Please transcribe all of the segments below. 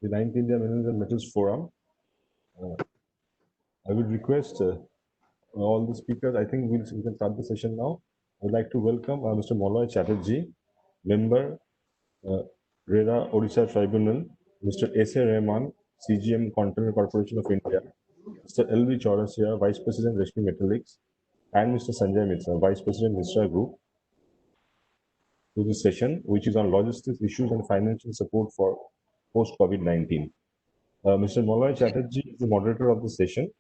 the 9th India Minerals and Metals Forum. I would request all the speakers, I think we can start the session now. I would like to welcome Mr. Moloy Chatterjee, member, RERA Odisha Tribunal, Mr. S.A. Rahman, CGM Container Corporation of India, Mr. L.V. Chaurasia, Vice President Rashmi Metallics, and Mr. Sanjay Mitra, Vice President Mishra Group, to this session, which is on logistics issues and financial support for post-COVID-19. Mr. Moloy Chatterjee is the moderator of the session,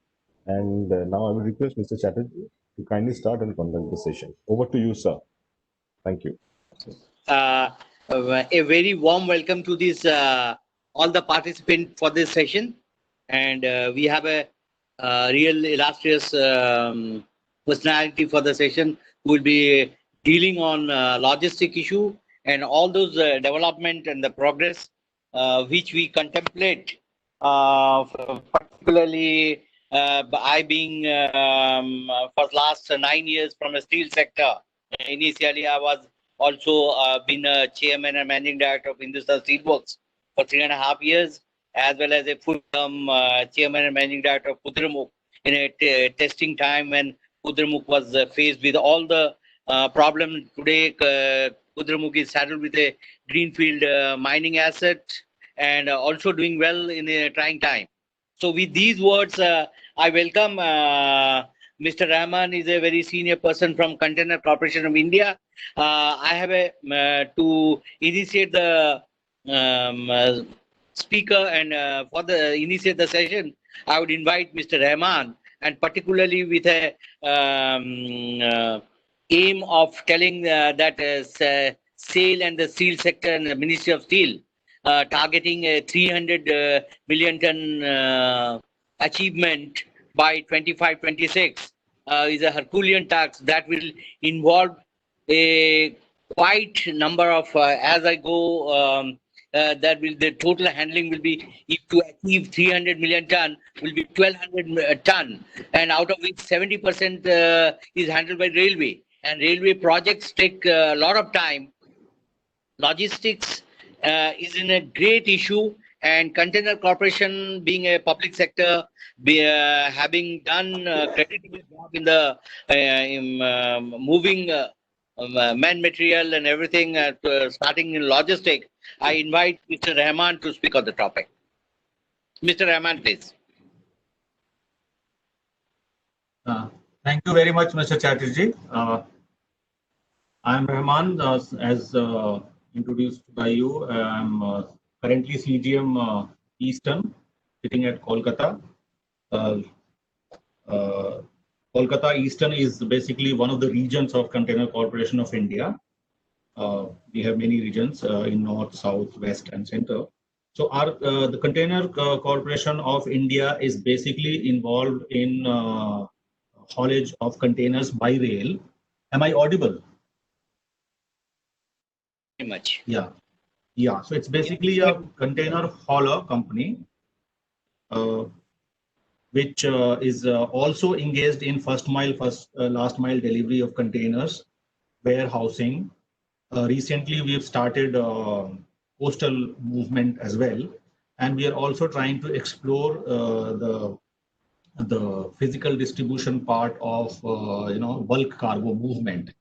and now I will request Mr. Chatterjee to kindly start and conduct the session. Over to you, sir. Thank you. A very warm welcome to this all the participants for this session, and we have a real illustrious personality for the session who will be dealing on logistic issue and all those development and the progress which we contemplate, particularly I being for last 9 years from a steel sector. Initially, I was also been a chairman and managing director of Hindustan Steelworks for 3.5 years, as well as a full-term chairman and managing director of Kudremukh in a testing time when Kudremukh was faced with all the problems. Today, Kudremukh is saddled with a greenfield mining asset and also doing well in a trying time. So with these words, I welcome Mr. Rahman is a very senior person from Container Corporation of India. I have to initiate the speaker and for the initiate the session, I would invite Mr. Rahman, and particularly with a aim of telling that SAIL and the steel sector and the Ministry of Steel targeting a 300 million ton achievement by 25-26 is a Herculean task that will involve a quite number of as I go that will the total handling will be, if to achieve 300 million ton will be 1200 ton, and out of which 70% is handled by railway, and railway projects take a lot of time. Logistics is in a great issue, and Container Corporation being a public sector, having done creditable job in the moving man material and everything, starting in logistics, I invite Mr. Rahman to speak on the topic. Mr. Rahman, please. Thank you very much, Mr. Chatterjee. I am Rahman, as introduced by you. I am currently CGM Eastern, sitting at Kolkata. Kolkata Eastern is basically one of the regions of Container Corporation of India. We have many regions in north, south, west, and center. So the Container Corporation of India is basically involved in haulage of containers by rail. Am I audible? Very much. Yeah. So it's basically a container hauler company, which is also engaged in last mile delivery of containers, warehousing. Recently, we've started coastal movement as well, and we are also trying to explore the physical distribution part of bulk cargo movement.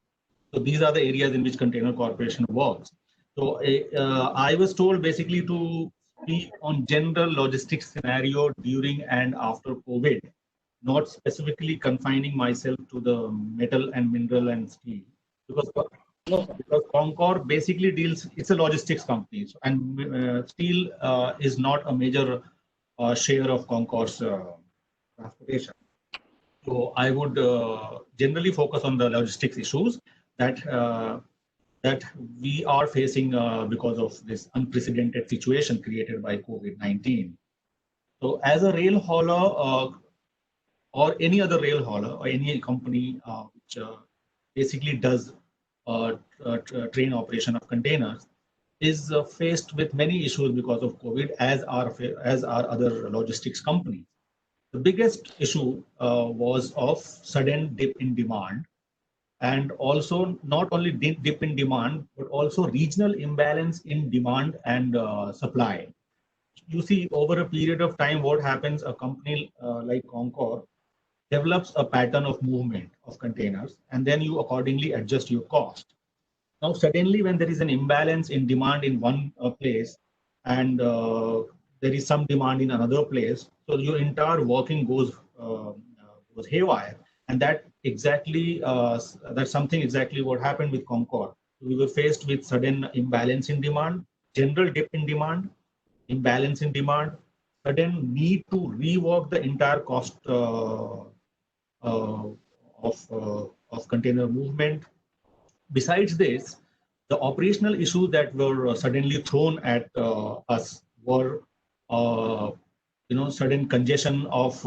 So these are the areas in which Container Corporation works. So I was told basically to speak on general logistics scenario during and after COVID, not specifically confining myself to the metal and mineral and steel, because Concor basically deals, it's a logistics company, and steel is not a major share of Concor's transportation. So I would generally focus on the logistics issues that we are facing because of this unprecedented situation created by COVID-19. So as a rail hauler or any other rail hauler or any company which basically does train operation of containers is faced with many issues because of COVID, as are other logistics companies. The biggest issue was of sudden dip in demand, and also not only dip in demand, but also regional imbalance in demand and supply. you see over a period of time, what happens, a company like Concor develops a pattern of movement of containers, and then you accordingly adjust your cost. Now, suddenly, when there is an imbalance in demand in one place, and there is some demand in another place, so your entire working goes haywire, and that's something exactly what happened with Concor. We were faced with sudden imbalance in demand, general dip in demand, imbalance in demand, sudden need to rework the entire cost uh, of container movement. Besides this, the operational issues that were suddenly thrown at us were, sudden congestion of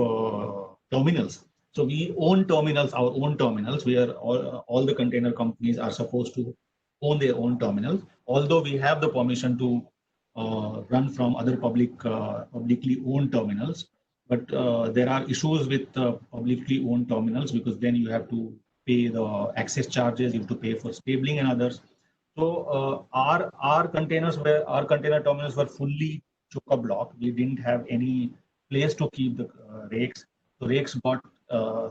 terminals. So we own terminals, our own terminals. We are all the container companies are supposed to own their own terminals. Although we have the permission to run from other publicly owned terminals, but there are issues with publicly owned terminals, because then you have to pay the access charges, you have to pay for stabling and others. So our container terminals were fully chock-a-block. We didn't have any place to keep the rakes. The rakes got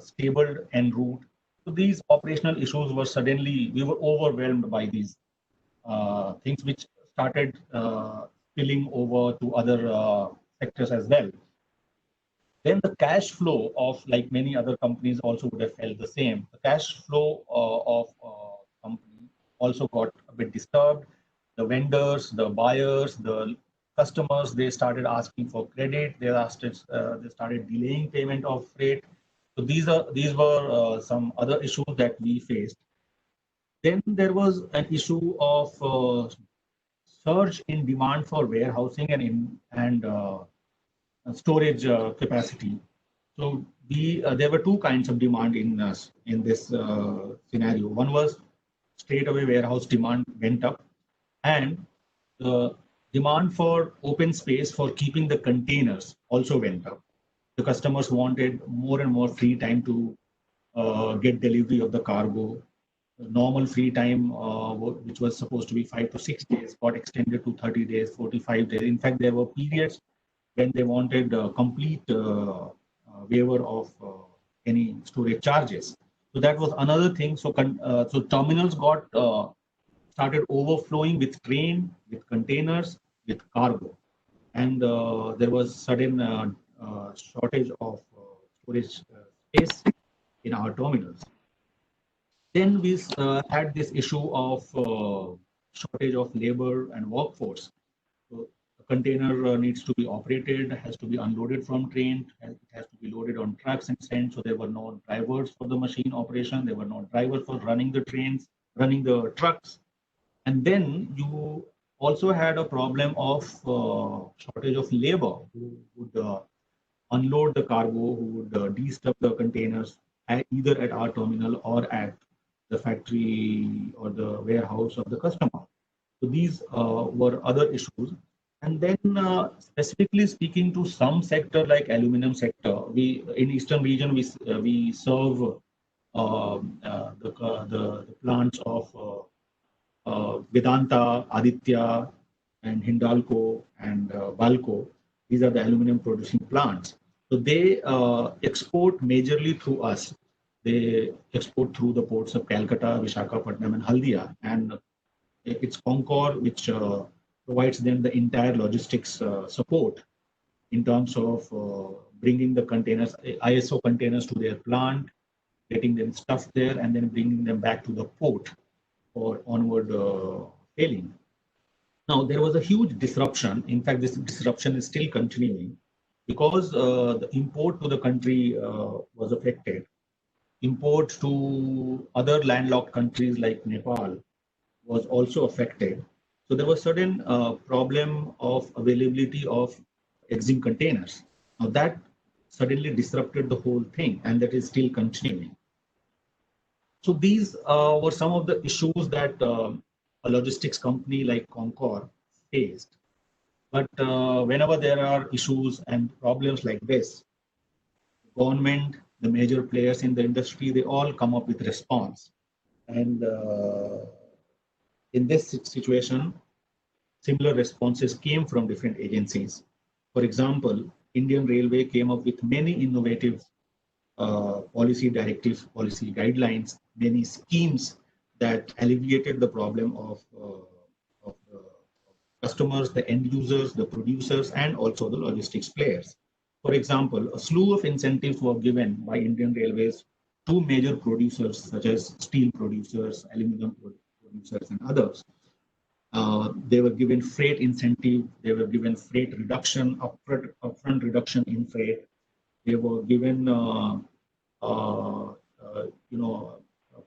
stabled en route. So these operational issues were suddenly, we were overwhelmed by these things, which started spilling over to other sectors as well. Then the cash flow of, like many other companies also would have felt the same. The cash flow of company also got a bit disturbed. The vendors, the buyers, the customers, they started asking for credit. They started delaying payment of freight. So these were some other issues that we faced. Then there was an issue of surge in demand for warehousing and storage capacity. So there were two kinds of demand in this scenario. One was straight away warehouse demand went up, and the demand for open space for keeping the containers also went up. The customers wanted more and more free time to get delivery of the cargo. The normal free time, which was supposed to be 5 to 6 days, got extended to 30 days, 45 days. In fact, there were periods when they wanted complete waiver of any storage charges. So that was another thing. So terminals got started overflowing with train, with containers, with cargo, and there was sudden shortage of storage space in our terminals. Then we had this issue of shortage of labor and workforce. So the container needs to be operated, has to be unloaded from train, it has to be loaded on trucks and sent. So there were no drivers for the machine operation. There were no drivers for running the trains, running the trucks. And then you also had a problem of shortage of labor who would unload the cargo, who would de-stuff the containers either at our terminal or at the factory or the warehouse of the customer. So these were other issues. And then specifically speaking to some sector like aluminum sector, we in Eastern region, we serve the plants of Vedanta, Aditya, and Hindalco and Balco. These are the aluminum producing plants. So they export majorly through us. They export through the ports of Calcutta, Visakhapatnam, and Haldia. And it's Concor which provides them the entire logistics support in terms of bringing the containers, ISO containers to their plant, getting them stuffed there, and then bringing them back to the port for onward sailing. Now, there was a huge disruption. In fact, this disruption is still continuing because the import to the country was affected. Import to other landlocked countries like Nepal was also affected. So there was sudden problem of availability of exim containers. Now that suddenly disrupted the whole thing, and that is still continuing. So these were some of the issues that a logistics company like Concor faced. But whenever there are issues and problems like this, government, the major players in the industry, they all come up with response. And in this situation, similar responses came from different agencies. For example, Indian Railway came up with many innovative policy directives, policy guidelines, many schemes that alleviated the problem of customers, the end users, the producers, and also the logistics players. For example, a slew of incentives were given by Indian Railways to major producers such as steel producers, aluminum producers, and others. They were given freight incentive, they were given freight reduction, upfront reduction in freight. They were given,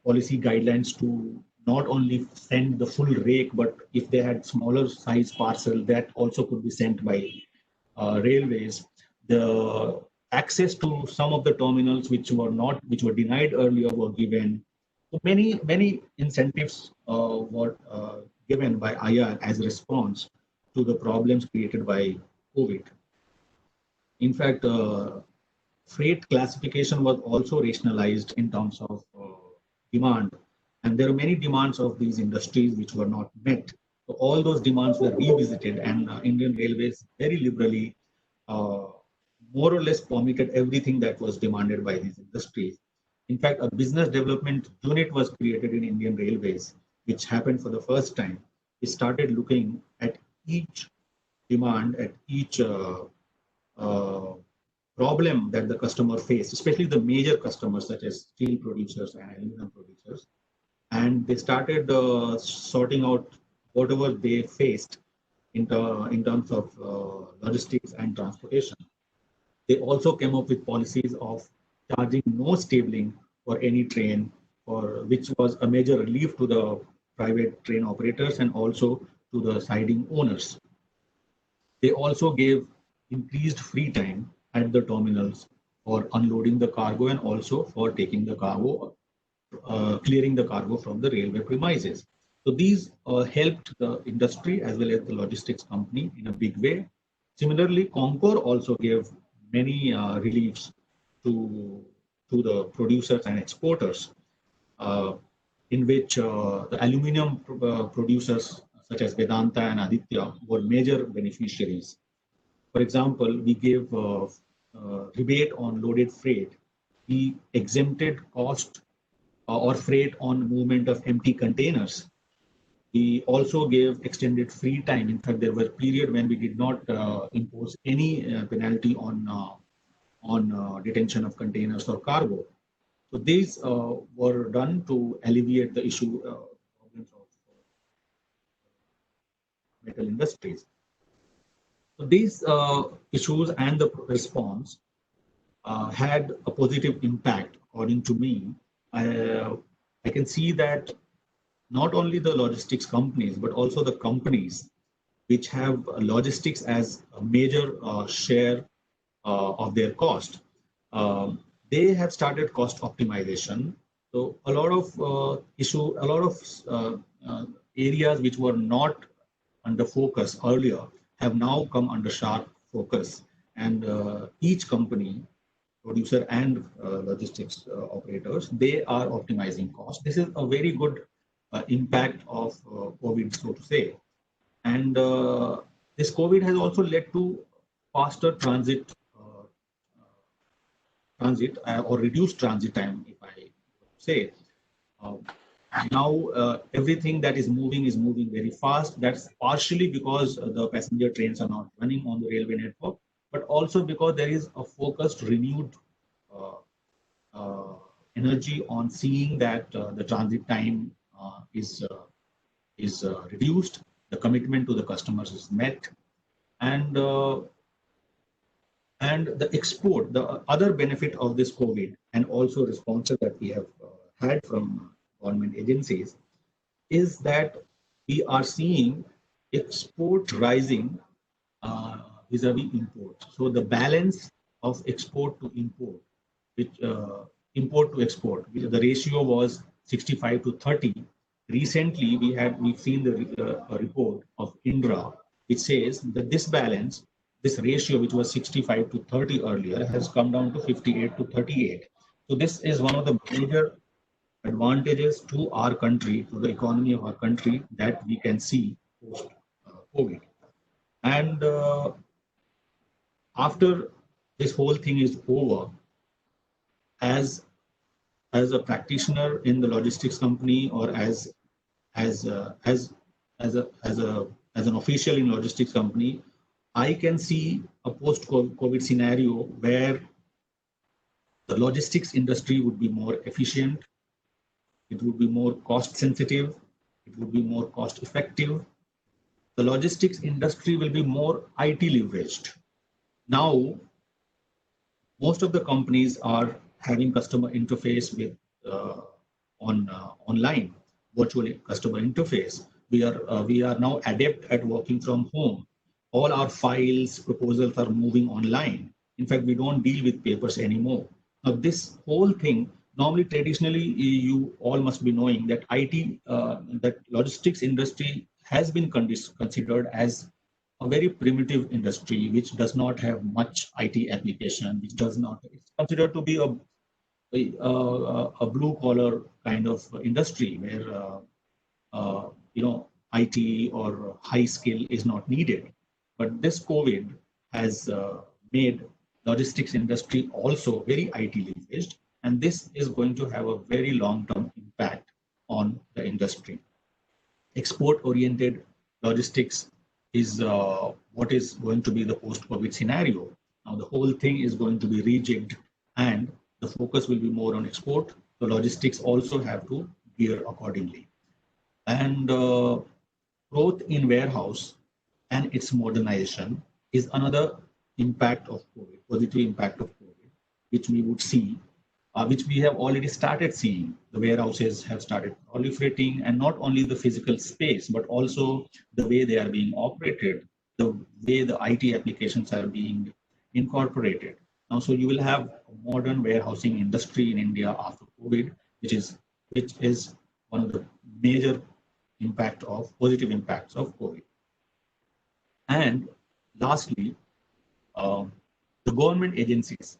policy guidelines to not only send the full rake, but if they had smaller size parcel, that also could be sent by railways. The access to some of the terminals which were denied earlier were given. So many incentives were given by IR as a response to the problems created by COVID. In fact, freight classification was also rationalized in terms of demand, and there are many demands of these industries which were not met. So all those demands were revisited, and Indian Railways very liberally, more or less, permitted everything that was demanded by these industries. In fact, a business development unit was created in Indian Railways, which happened for the first time. It started looking at each demand, at each problem that the customer faced, especially the major customers such as steel producers and aluminum producers. And they started sorting out whatever they faced in terms of logistics and transportation. They also came up with policies of charging no stabling for any train, which was a major relief to the private train operators and also to the siding owners. They also gave increased free time at the terminals for unloading the cargo and also for taking the cargo, clearing the cargo from the railway premises. So these helped the industry as well as the logistics company in a big way. Similarly, Concor also gave many reliefs to the producers and exporters, in which the aluminum producers such as Vedanta and Aditya were major beneficiaries. For example, we gave rebate on loaded freight. We exempted cost or freight on movement of empty containers. We also gave extended free time. In fact, there were periods when we did not impose any penalty on detention of containers or cargo. So these were done to alleviate the issue problems of metal industries. So these issues and the response had a positive impact, according to me. I can see that not only the logistics companies, but also the companies which have logistics as a major share of their cost, they have started cost optimization. So a lot of areas which were not under focus earlier have now come under sharp focus, and each company, producer and logistics operators, they are optimizing cost. This is a very good impact of COVID, so to say. And this COVID has also led to faster transit or reduced transit time, if I say. Now everything that is moving very fast. That's partially because the passenger trains are not running on the railway network, but also because there is a focused, renewed energy on seeing that the transit time is reduced, the commitment to the customers is met, and the export, the other benefit of this COVID, and also responses that we have had from government agencies, is that we are seeing export rising vis-a-vis import. So the balance of export to import, which import to export, the ratio was 65 to 30. Recently, we've seen the report of Indra, which says that this balance, this ratio, which was 65 to 30 earlier, has come down to 58 to 38. So this is one of the major advantages to our country, to the economy of our country, that we can see post COVID. And after this whole thing is over, as a practitioner in the logistics company, or as an official in logistics company, I can see a post-COVID scenario where the logistics industry would be more efficient, it would be more cost sensitive, it would be more cost effective. The logistics industry will be more IT leveraged. Now, most of the companies are having customer interface with online, virtual customer interface. We are now adept at working from home. All our files, proposals are moving online. In fact, we don't deal with papers anymore. Now, this whole thing, normally, traditionally, you all must be knowing that that logistics industry has been considered as a very primitive industry, which does not have much IT application, which does not, it's considered to be a blue collar kind of industry where, IT or high skill is not needed. But this COVID has made logistics industry also very IT leveraged, and this is going to have a very long-term impact on the industry. Export-oriented logistics is what is going to be the post-COVID scenario. Now, the whole thing is going to be rejigged, and the focus will be more on export. The logistics also have to gear accordingly. And growth in warehouse and its modernization is another impact of COVID, positive impact of COVID, which we would see, which we have already started seeing. The warehouses have started proliferating, and not only the physical space, but also the way they are being operated, the way the IT applications are being incorporated. Now, so you will have a modern warehousing industry in India after COVID, which is one of the major positive impacts of COVID. And lastly, the government agencies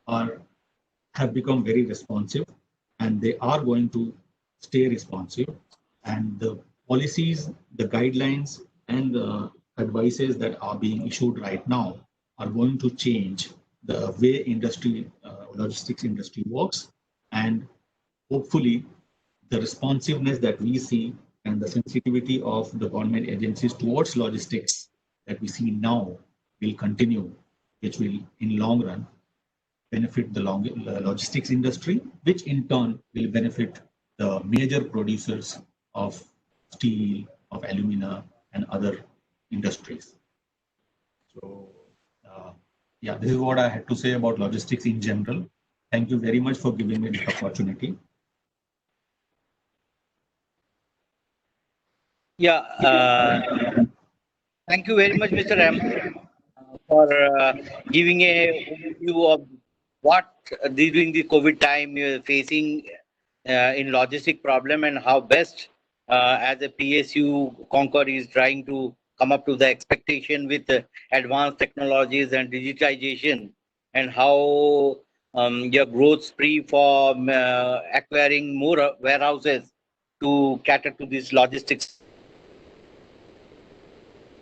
have become very responsive, and they are going to stay responsive. And the policies, the guidelines, and the advices that are being issued right now are going to change the way logistics industry works. And hopefully, the responsiveness that we see and the sensitivity of the government agencies towards logistics that we see now will continue, which will, in long run, benefit the logistics industry, which in turn will benefit the major producers of steel, of alumina, and other industries. So, yeah, this is what I had to say about logistics in general. Thank you very much for giving me this opportunity. Yeah, thank you very much, Mr. Rahman, for giving a overview of what during the COVID time you're facing in logistic problem, and how best as a PSU Concord is trying to come up to the expectation with advanced technologies and digitization, and how your growth spree for acquiring more warehouses to cater to this logistics.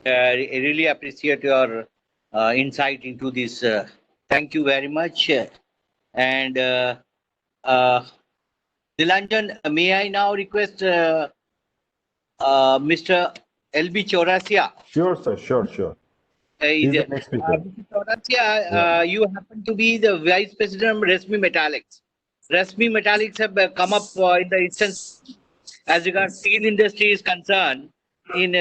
I really appreciate your insight into this. Thank you very much. And Nilanjan, may I now request Mr. LB Chaurasia? Sure, sir. Sure. He's the next speaker. Mr. Chaurasia, you happen to be the Vice President of Resmi Metallics. Resmi Metallics have come up in the instance as regards steel industry is concerned in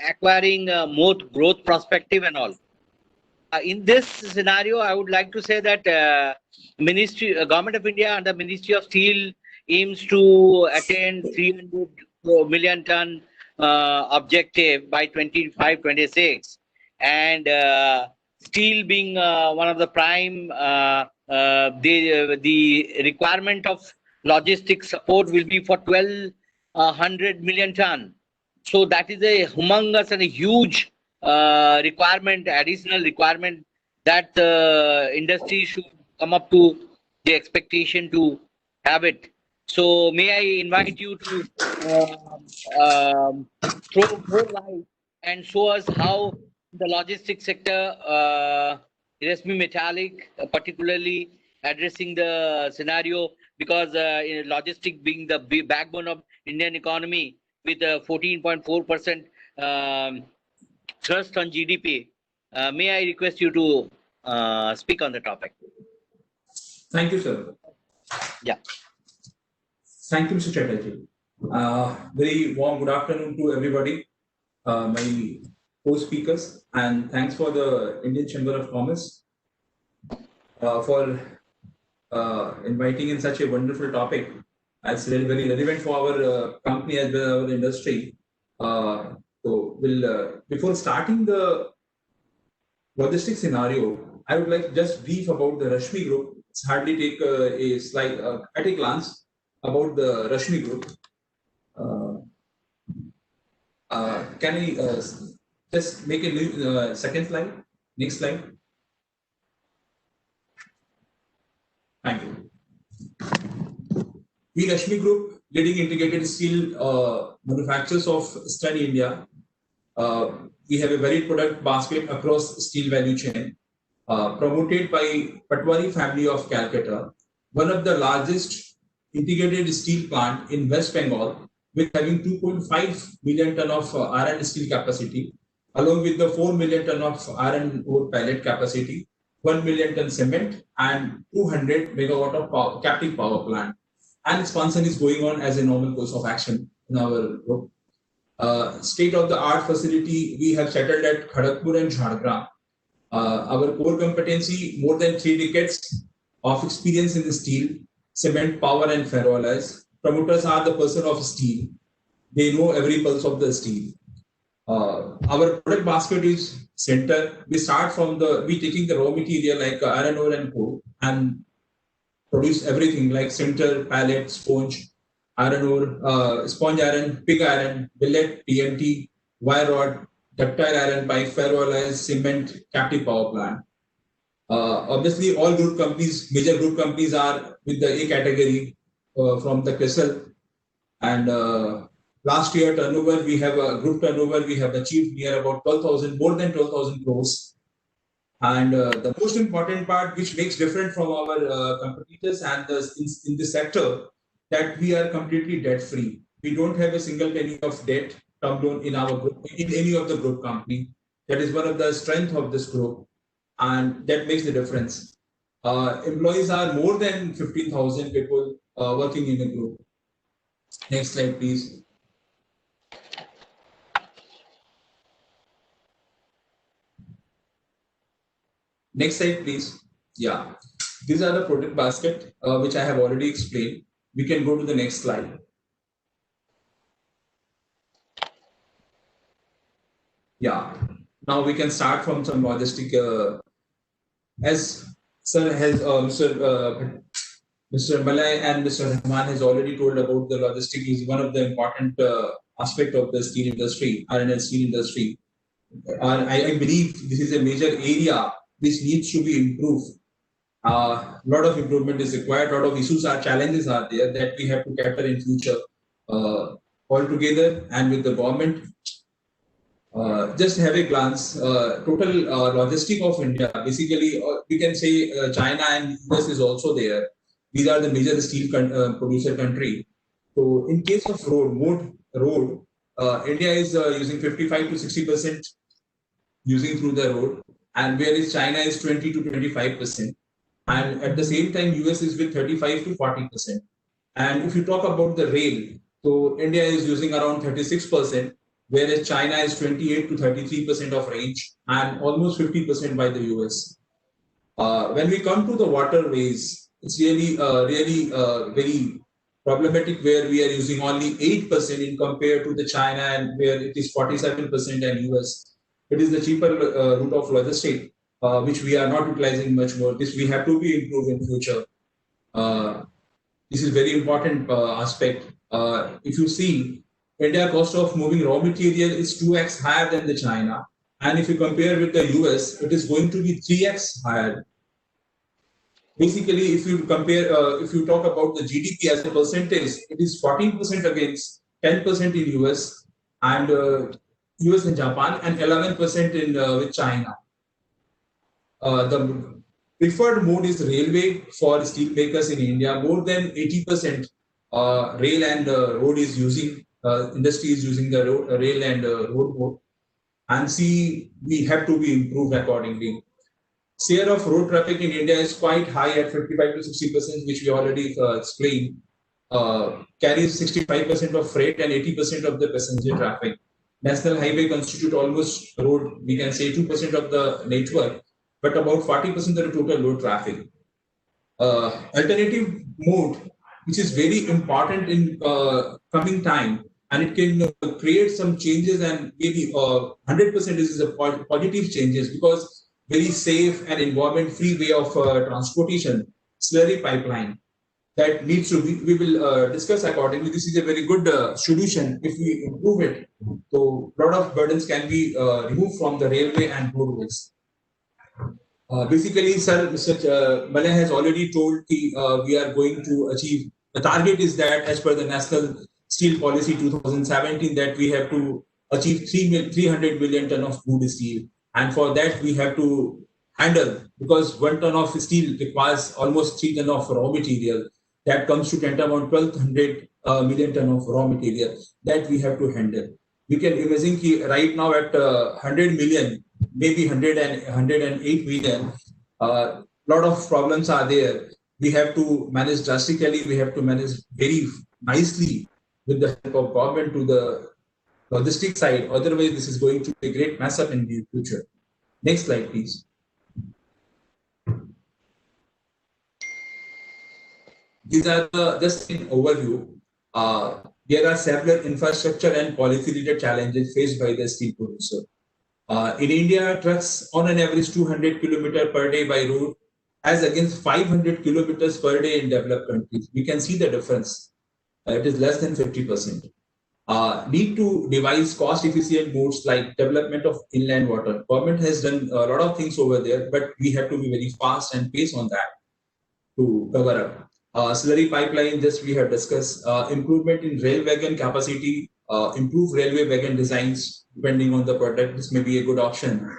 acquiring more growth perspective and all. In this scenario, I would like to say that Government of India and the Ministry of Steel aims to attain 300 million ton objective by 25-26, and steel being one of the prime, the requirement of logistics support will be for 1,200 million ton. So that is a humongous and a huge requirement, additional requirement that the industry should come up to the expectation to have it. So may I invite you to throw more light and show us how the logistics sector, Resmi Metallic, particularly addressing the scenario because in logistics being the backbone of Indian economy with a 14.4% thrust on GDP. May I request you to speak on the topic? Thank you, sir. Yeah. Thank you, Mr. Chatterjee. Very warm good afternoon to everybody, my co-speakers, and thanks for the Indian Chamber of Commerce for inviting in such a wonderful topic. It's really very relevant for our company as well as our industry. Before starting the logistics scenario, I would like just brief about the Rashmi Group. It's hardly take a slide at a glance about the Rashmi Group. Can I just make a new, second slide? Next slide. Thank you. We Rashmi Group, leading integrated steel manufacturers of Eastern India. We have a varied product basket across steel value chain, promoted by Patwari family of Calcutta, one of the largest integrated steel plant in West Bengal, with having 2.5 million ton of iron steel capacity, along with the 4 million ton of iron ore pellet capacity, 1 million ton cement, and 200 megawatt of captive power plant. And expansion is going on as a normal course of action in our group. State-of-the-art facility we have settled at Kharagpur and Jharkhand. Our core competency, more than 3 decades of experience in the steel, cement, power, and ferroalloys. Promoters are the person of steel. They know every pulse of the steel. Our product basket is center. We start from we taking the raw material like iron ore and coal and produce everything like sinter, pellet, sponge, iron ore, sponge iron, pig iron, billet, TNT, wire rod, ductile iron pipe, ferroalloys, cement, captive power plant. Obviously, all group companies, major group companies are with the A category from the CRISIL. And last year turnover, we have a group turnover, we have achieved near about 12,000, more than 12,000 crores. And the most important part, which makes different from our competitors and in this sector, that we are completely debt free. We don't have a single penny of debt term loan in our group, in any of the group company. That is one of the strength of this group, and that makes the difference. Employees are more than 15,000 people working in a group. Next slide, please. Next slide, please. Yeah, these are the product basket, which I have already explained. We can go to the next slide. Yeah, now we can start from some logistic. As Sir has Mr. Malay and Mr. Rahman has already told about the logistic is one of the important aspect of the steel industry, iron and steel industry. I believe this is a major area which needs to be improved. A lot of improvement is required. A lot of issues challenges are there that we have to cater in future all together and with the government. Just have a glance. Total logistic of India. Basically, we can say China and US is also there. These are the major steel producer country. So, in case of road, India is using 55 to 60% using through the road, and whereas China is 20 to 25%. And at the same time, US is with 35 to 40%. And if you talk about the rail, so India is using around 36%, whereas China is 28 to 33% of range and almost 50% by the US. When we come to the waterways, it's really very problematic where we are using only 8% in compared to the China and where it is 47% and US. It is the cheaper route of logistics, which we are not utilizing much more. This we have to be improved in future. This is very important aspect. If you see, India cost of moving raw material is 2x higher than the China. And if you compare with the US, it is going to be 3x higher. Basically, if you compare, if you talk about the GDP as a percentage, it is 14% against 10% in US and US and Japan, and 11% in with China. The preferred mode is railway for steel makers in India. More than 80% rail and road is using, industry is using the rail and road mode. And see, we have to be improved accordingly. Share of road traffic in India is quite high at 55 to 60%, which we already explained. Carries 65% of freight and 80% of the passenger traffic. National highway constitute almost road, we can say 2% of the network, but about 40% of the total road traffic. Alternative mode, which is very important in coming time, and it can create some changes, and maybe 100% is a positive changes, because very safe and environment-free way of transportation, slurry pipeline, that needs to be, we will discuss accordingly. This is a very good solution. If we improve it, so a lot of burdens can be removed from the railway and roadways. Basically, sir, Mr. Malay has already told we are going to achieve, the target is that as per the National Steel Policy 2017, that we have to achieve 300 million ton of crude steel. And for that, we have to handle, because 1 ton of steel requires almost 3 ton of raw material. That comes to tantamount 1200 million ton of raw material that we have to handle. We can imagine right now at 100 million, maybe 108 million, lot of problems are there. We have to manage drastically. We have to manage very nicely with the help of government to the logistic side. Otherwise, this is going to be a great mess up in the future. Next slide, please. These are just an overview. There are several infrastructure and policy-related challenges faced by the steel producer. In India, trucks on an average 200 kilometers per day by road, as against 500 kilometers per day in developed countries. We can see the difference. It is less than 50%. Need to devise cost-efficient modes like development of inland water. Government has done a lot of things over there, but we have to be very fast and pace on that to cover up. Slurry pipeline, this we have discussed. Improvement in rail wagon capacity, improve railway wagon designs depending on the product. This may be a good option.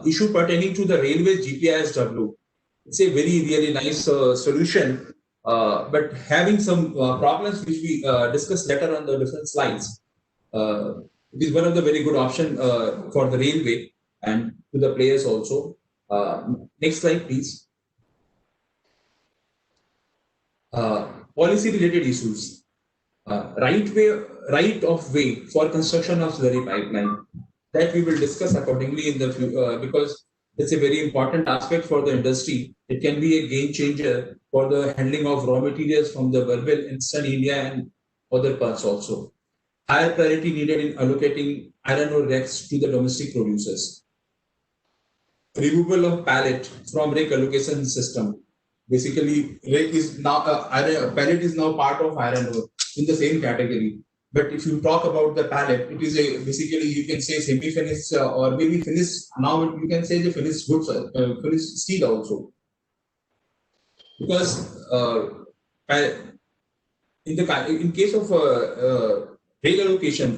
Issue pertaining to the railway GPISW. It's a very really nice solution, but having some problems which we discuss later on the different slides. It is one of the very good option for the railway and to the players also. Next slide, please. Policy related issues. Right of way for construction of slurry pipeline, that we will discuss accordingly in the because it's a very important aspect for the industry. It can be a game changer for the handling of raw materials from the Verbal, Eastern India and other parts also. Higher priority needed in allocating iron ore rakes to the domestic producers. Removal of pallet from rake allocation system. Basically, rake is now pallet is now part of iron ore in the same category. But if you talk about the pallet, it is a basically you can say semi-finished or maybe finished. Now you can say the finished goods, finished steel also. Because in case of rail allocation,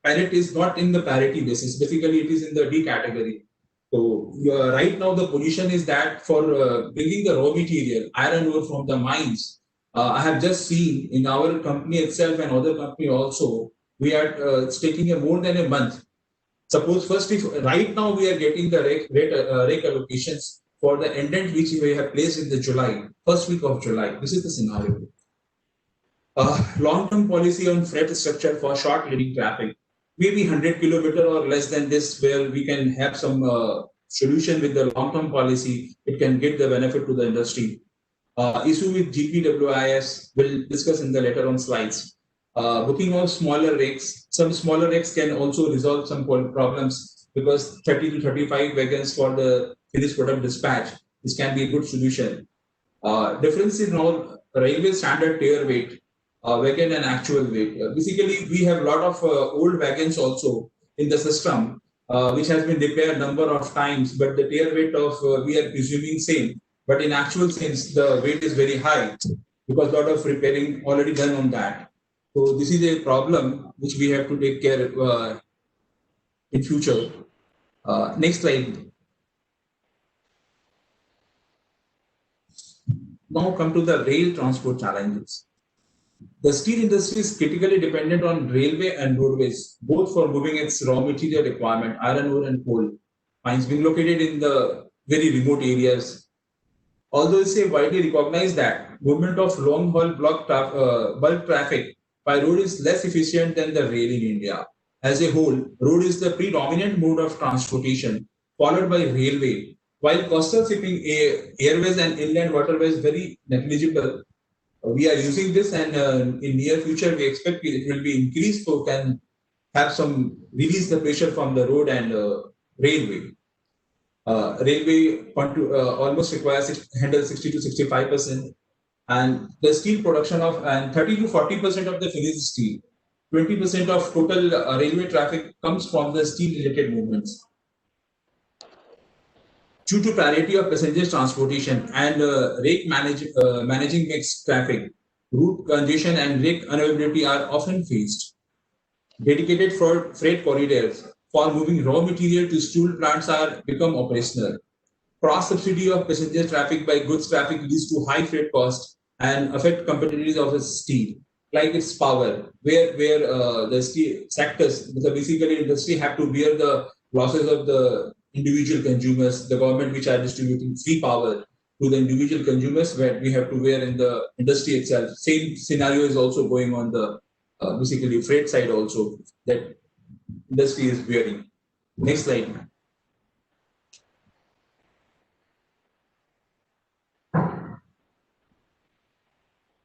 pallet is not in the parity basis. Basically, it is in the D category. So right now the position is that for bringing the raw material, iron ore from the mines, I have just seen in our company itself and other company also, we are it's taking more than a month. Suppose first, if right now we are getting the rake allocations for the indent which we have placed in the July, first week of July. This is the scenario. Long-term policy on freight structure for short leading traffic. Maybe 100 kilometer or less than this, where we can have some solution with the long-term policy. It can get the benefit to the industry. Issue with GPWIS, we'll discuss in the later on slides. Booking of smaller rakes. Some smaller rakes can also resolve some problems because 30 to 35 wagons for the finished product dispatch. This can be a good solution. Difference in all railway standard tier weight. Wagon and actual weight. Basically, we have a lot of old wagons also in the system, which has been repaired number of times, but the tier weight of we are presuming same. But in actual sense, the weight is very high because a lot of repairing already done on that. So this is a problem which we have to take care of. in future. Next slide. Now come to the rail transport challenges. The steel industry is critically dependent on railway and roadways, both for moving its raw material requirement, iron ore and coal, mines being located in the very remote areas. Although it's widely recognized that movement of long-haul bulk traffic by road is less efficient than the rail in India. As a whole, road is the predominant mode of transportation, followed by railway. While coastal shipping, airways and inland waterways very negligible, we are using this, and in near future we expect it will be increased, so can have some release the pressure from the road and railway. Railway almost requires handle 60 to 65%, and the steel production of 30 to 40% of the finished steel. 20% of total railway traffic comes from the steel related movements. Due to priority of passengers transportation and managing mixed traffic, route congestion and rake unavailability are often faced. Dedicated freight corridors for moving raw material to steel plants are become operational. Cross-subsidy of passenger traffic by goods traffic leads to high freight costs and affect competitiveness of the steel, like its power, where the steel sectors, basically industry, have to bear the losses of the individual consumers, the government which are distributing free power to the individual consumers, where we have to bear in the industry itself. Same scenario is also going on the basically freight side also, that industry is bearing. Next slide.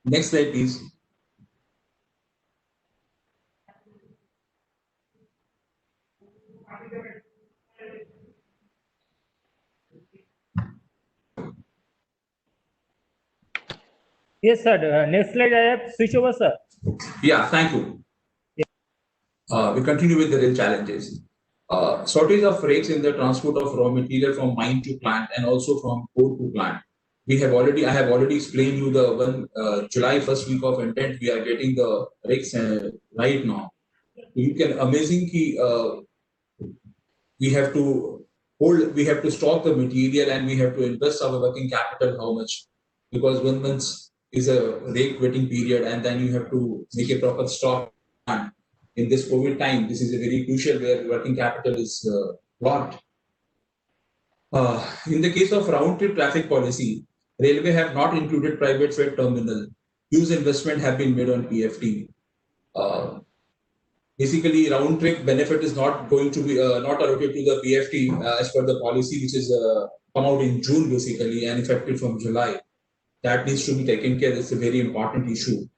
Next slide, please. Yes, sir. Next slide, I have switch over, sir. Yeah, thank you. We continue with the real challenges. Shortage of rakes in the transport of raw material from mine to plant and also from port to plant. I have already explained you the one July first week of intent. We are getting the rakes right now. You can amazing we have to stock the material and we have to invest our working capital how much, because 1 month is a rake waiting period, and then you have to make a proper stock. In this COVID time, this is a very crucial where working capital is blocked. In the case of round-trip traffic policy, railway have not included private freight terminal. Huge investment have been made on PFT. Basically, round-trip benefit is not going to be not allocated to the PFT as per the policy, which is come out in June basically and effective from July. That needs to be taken care. It's a very important issue.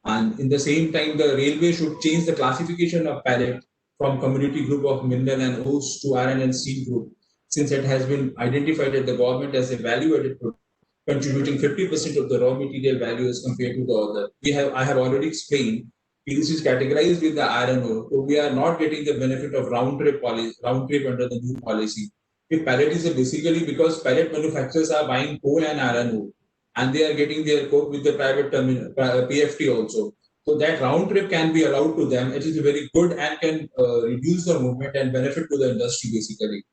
And in the same time, the railway should change the classification of pellet from community group of mineral and ores to iron and steel group, since it has been identified at the government as a value-added product, contributing 50% of the raw material value as compared to the other. I have already explained, this is categorized with the iron ore, so we are not getting the benefit of round trip under the new policy. If pellet is basically because pellet manufacturers are buying coal and iron ore, and they are getting their coke with the private terminal, PFT also. So that round trip can be allowed to them. It is very good and can reduce the movement and benefit to the industry basically.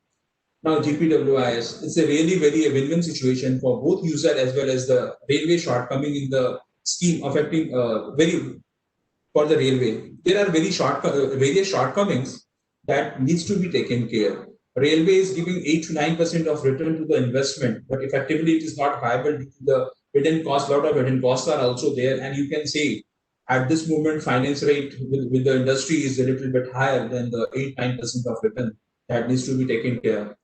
Now GPWIS, it's a really very win-win situation for both user as well as the railway shortcoming in the scheme affecting for the railway. There are various shortcomings that needs to be taken care. Railway is giving 8 to 9% of return to the investment, but effectively it is not viable due to the hidden cost. A lot of hidden costs are also there, and you can say at this moment finance rate with the industry is a little bit higher than the 8-9% of return that needs to be taken care.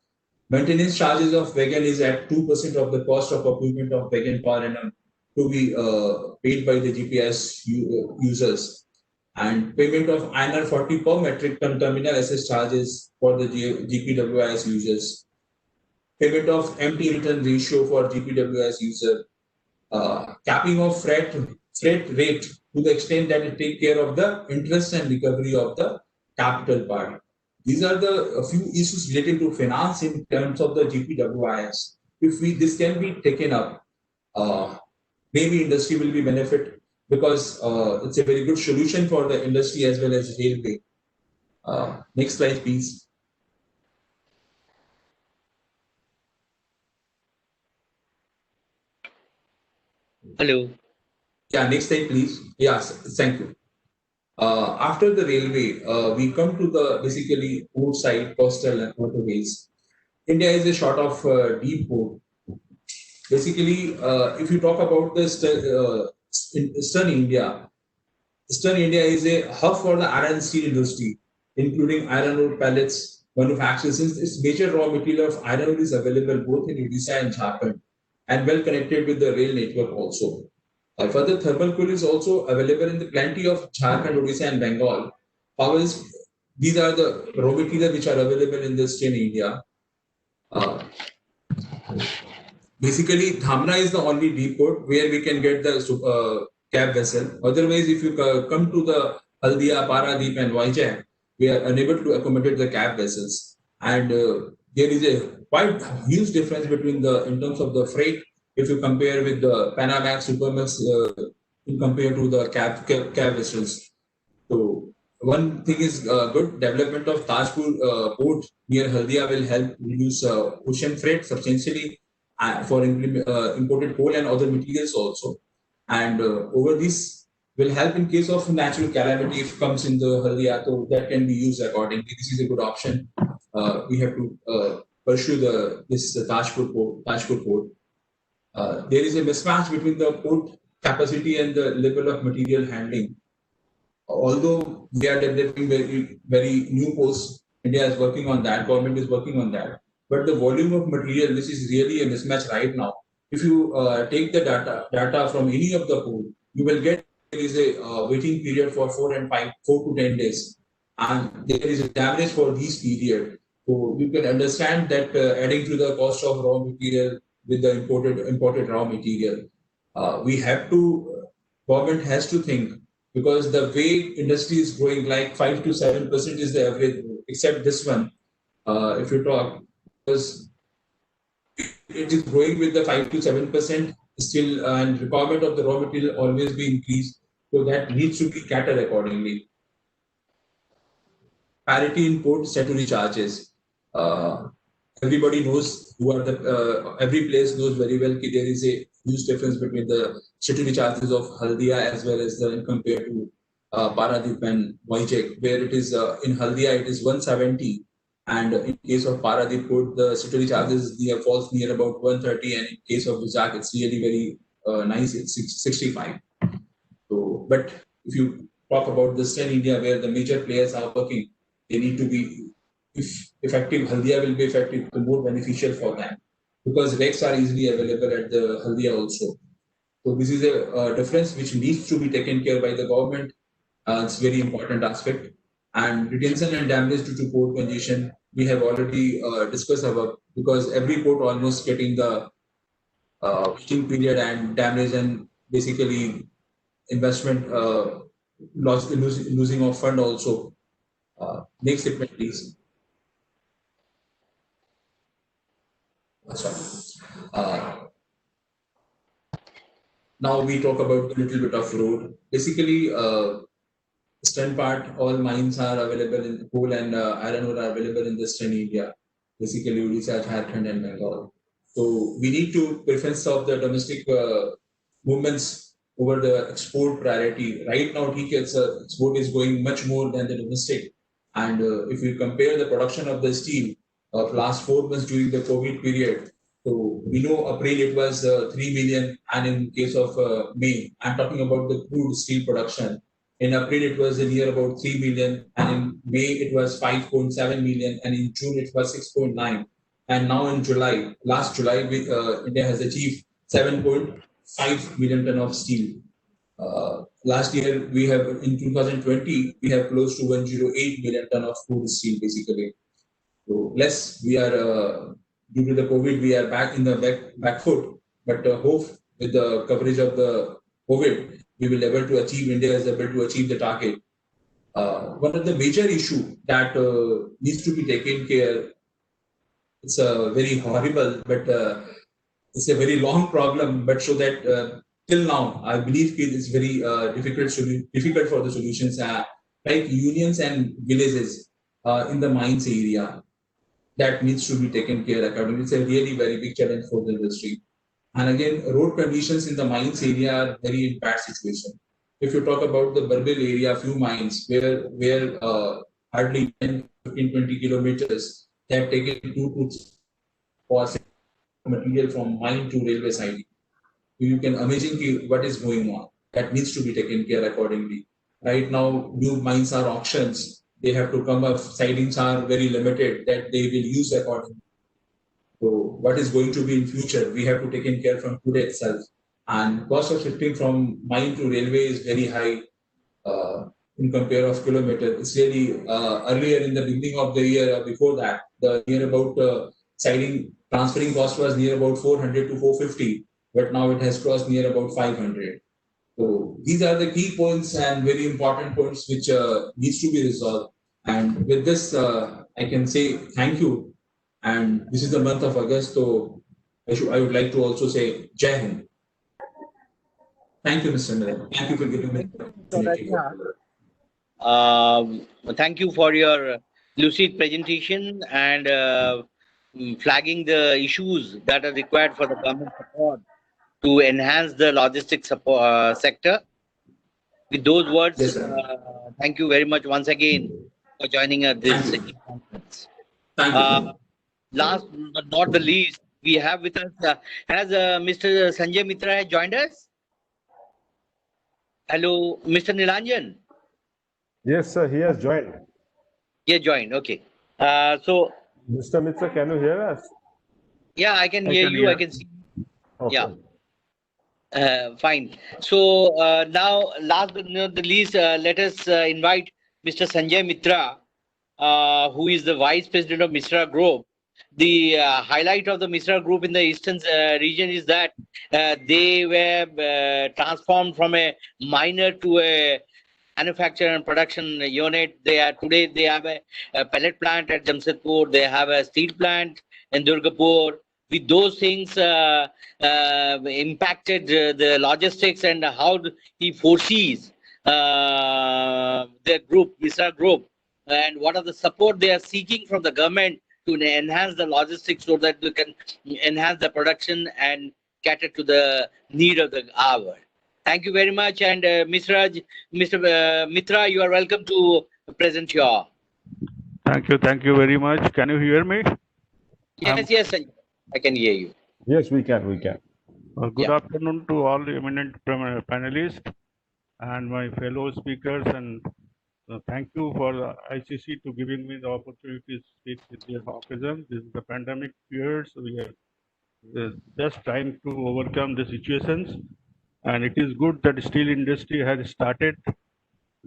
Maintenance charges of wagon is at 2% of the cost of equipment of wagon per annum to be paid by the GPS users. And payment of INR 40 per metric ton terminal access charges for the GPWIS users. Payment of empty return ratio for GPWIS user. Capping of freight rate to the extent that it take care of the interest and recovery of the capital part. These are the few issues related to finance in terms of the GPWIS. If this can be taken up, maybe industry will be benefit, because it's a very good solution for the industry as well as railway. Next slide, please. Hello. Yeah, next slide, please. Yes, thank you. After the railway, we come to the basically port side, coastal and waterways. India is a sort of deep port. Basically, if you talk about the Eastern India is a hub for the iron and steel industry, including iron ore pellets manufacture. Since its major raw material of iron ore is available both in Odisha and Jharkhand, and well connected with the rail network also. Further, thermal coal is also available in the plenty of Jharkhand, Odisha, and Bengal. However, these are the raw materials which are available in the Eastern India. Uh, Basically, Dhamra is the only depot where we can get the cab vessel. Otherwise, if you come to the Haldia, Paradeep, and Vizag, we are unable to accommodate the cab vessels. And there is a quite huge difference between in terms of the freight if you compare with the Panamax, Supermax, in compared to the cab vessels. So one thing is good development of Tajpur port near Haldia will help reduce ocean freight substantially for imported coal and other materials also. And over this will help in case of natural calamity if comes in the Haldia, so that can be used accordingly. This is a good option. We have to pursue this Tajpur port. There is a mismatch between the port capacity and the level of material handling. Although we are developing very new ports, India is working on that, government is working on that. But the volume of material, this is really a mismatch right now. If you take the data from any of the port, you will get there is a waiting period for 4 to 10 days. And there is a damage for these period. So you can understand that adding to the cost of raw material with the imported raw material, we have to, government has to think, because the way industry is growing, like 5 to 7% is the average, except this one. If you talk, because it is growing with the 5 to 7% still, and requirement of the raw material always be increased, so that needs to be catered accordingly. Parity in port statutory charges. Everybody knows who are every place knows very well that there is a huge difference between the statutory charges of Haldia as well as compared to Paradeep and Vizag, where it is in Haldia it is 170, and in case of Paradeep port the statutory charges falls near about 130, and in case of Vizag it's really very nice, it's 65. So, but if you talk about the Eastern India where the major players are working, they need to be, if effective, Haldia will be effective, more beneficial for them, because RECs are easily available at the Haldia also. So this is a difference which needs to be taken care by the government. It's very important aspect. And retention and damage due to port congestion, we have already discussed about, because every port almost getting the waiting period and damage and basically investment losing of fund also. Next statement, please. Sorry. Now we talk about a little bit of road. Basically, eastern part, all mines are available in coal and iron ore are available in the eastern India. Basically, Odisha, Jharkhand, and Bengal. So we need to preference of the domestic movements over the export priority. Right now, export is going much more than the domestic. And if we compare the production of the steel of last 4 months during the COVID period, so we know April it was 3 million, and in case of May, I'm talking about the crude steel production. In April it was near about 3 million, and in May it was 5.7 million, and in June it was 6.9. And now in July, last July, India has achieved 7.5 million ton of steel. Last year we have, in 2020, we have close to 108 million ton of crude steel basically. So less, we are due to the COVID, we are back in the back foot. But hope with the coverage of the COVID, we will able to achieve, India is able to achieve the target. One of the major issue that needs to be taken care, it's a very horrible, but it's a very long problem. But so that till now, I believe it is very difficult for the solutions, like unions and villages in the mines area. That needs to be taken care accordingly. It's a really very big challenge for the industry. And again, road conditions in the mines area are very in bad situation. If you talk about the Barbil area, few mines where hardly 10, 15, 20 kilometers, they have taken 2 to for material from mine to railway siding. You can imagine what is going on. That needs to be taken care accordingly. Right now, new mines are auctions. They have to come up. Sidings are very limited that they will use accordingly. So what is going to be in future? We have to take in care from today itself. And cost of shifting from mine to railway is very high in compare of kilometer. It's really earlier in the beginning of the year, before that, the near about siding transferring cost was near about 400 to 450, but now it has crossed near about 500. So these are the key points and very important points which needs to be resolved. And with this, I can say thank you. And this is the month of August, so I would like to also say Jai Hind. Thank you, Mr. Miller. Thank you for giving me the opportunity. Thank you for your lucid presentation and flagging the issues that are required for the government support to enhance the logistics support, sector. With those words, Yes, sir. thank you very much once again for joining this Thank you. conference. Thank you. Last but not the least, we have with us, has Mr. Sanjay Mitra joined us? Hello, Mr. Nilanjan. Yes, sir, he has joined. Yeah, joined. Okay. So, Mr. Mitra, can you hear us? yeah, I can hear you. I can see. Okay. Yeah. Fine. So now, last but not the least, let us invite Mr. Sanjay Mitra, who is the Vice President of Mitra Group. The highlight of the Mitra Group in the eastern region is that they were transformed from a miner to a manufacture and production unit. They are today they have a pellet plant at Jamshedpur. They have a steel plant in Durgapur. With those things impacted the logistics and how he foresees the group, Mitra Group, and what are the support they are seeking from the government to enhance the logistics so that they can enhance the production and cater to the need of the hour. Thank you very much. And Mr. Mitra, you are welcome to present your. Thank you very much. Can you hear me? Yes, yes, I can hear you. Yes, we can. Good Yeah. afternoon to all eminent panelists and my fellow speakers, and thank you for the ICC to giving me the opportunity to speak with this occasion. This is the pandemic period, so we are just trying to overcome the situations, and it is good that steel industry has started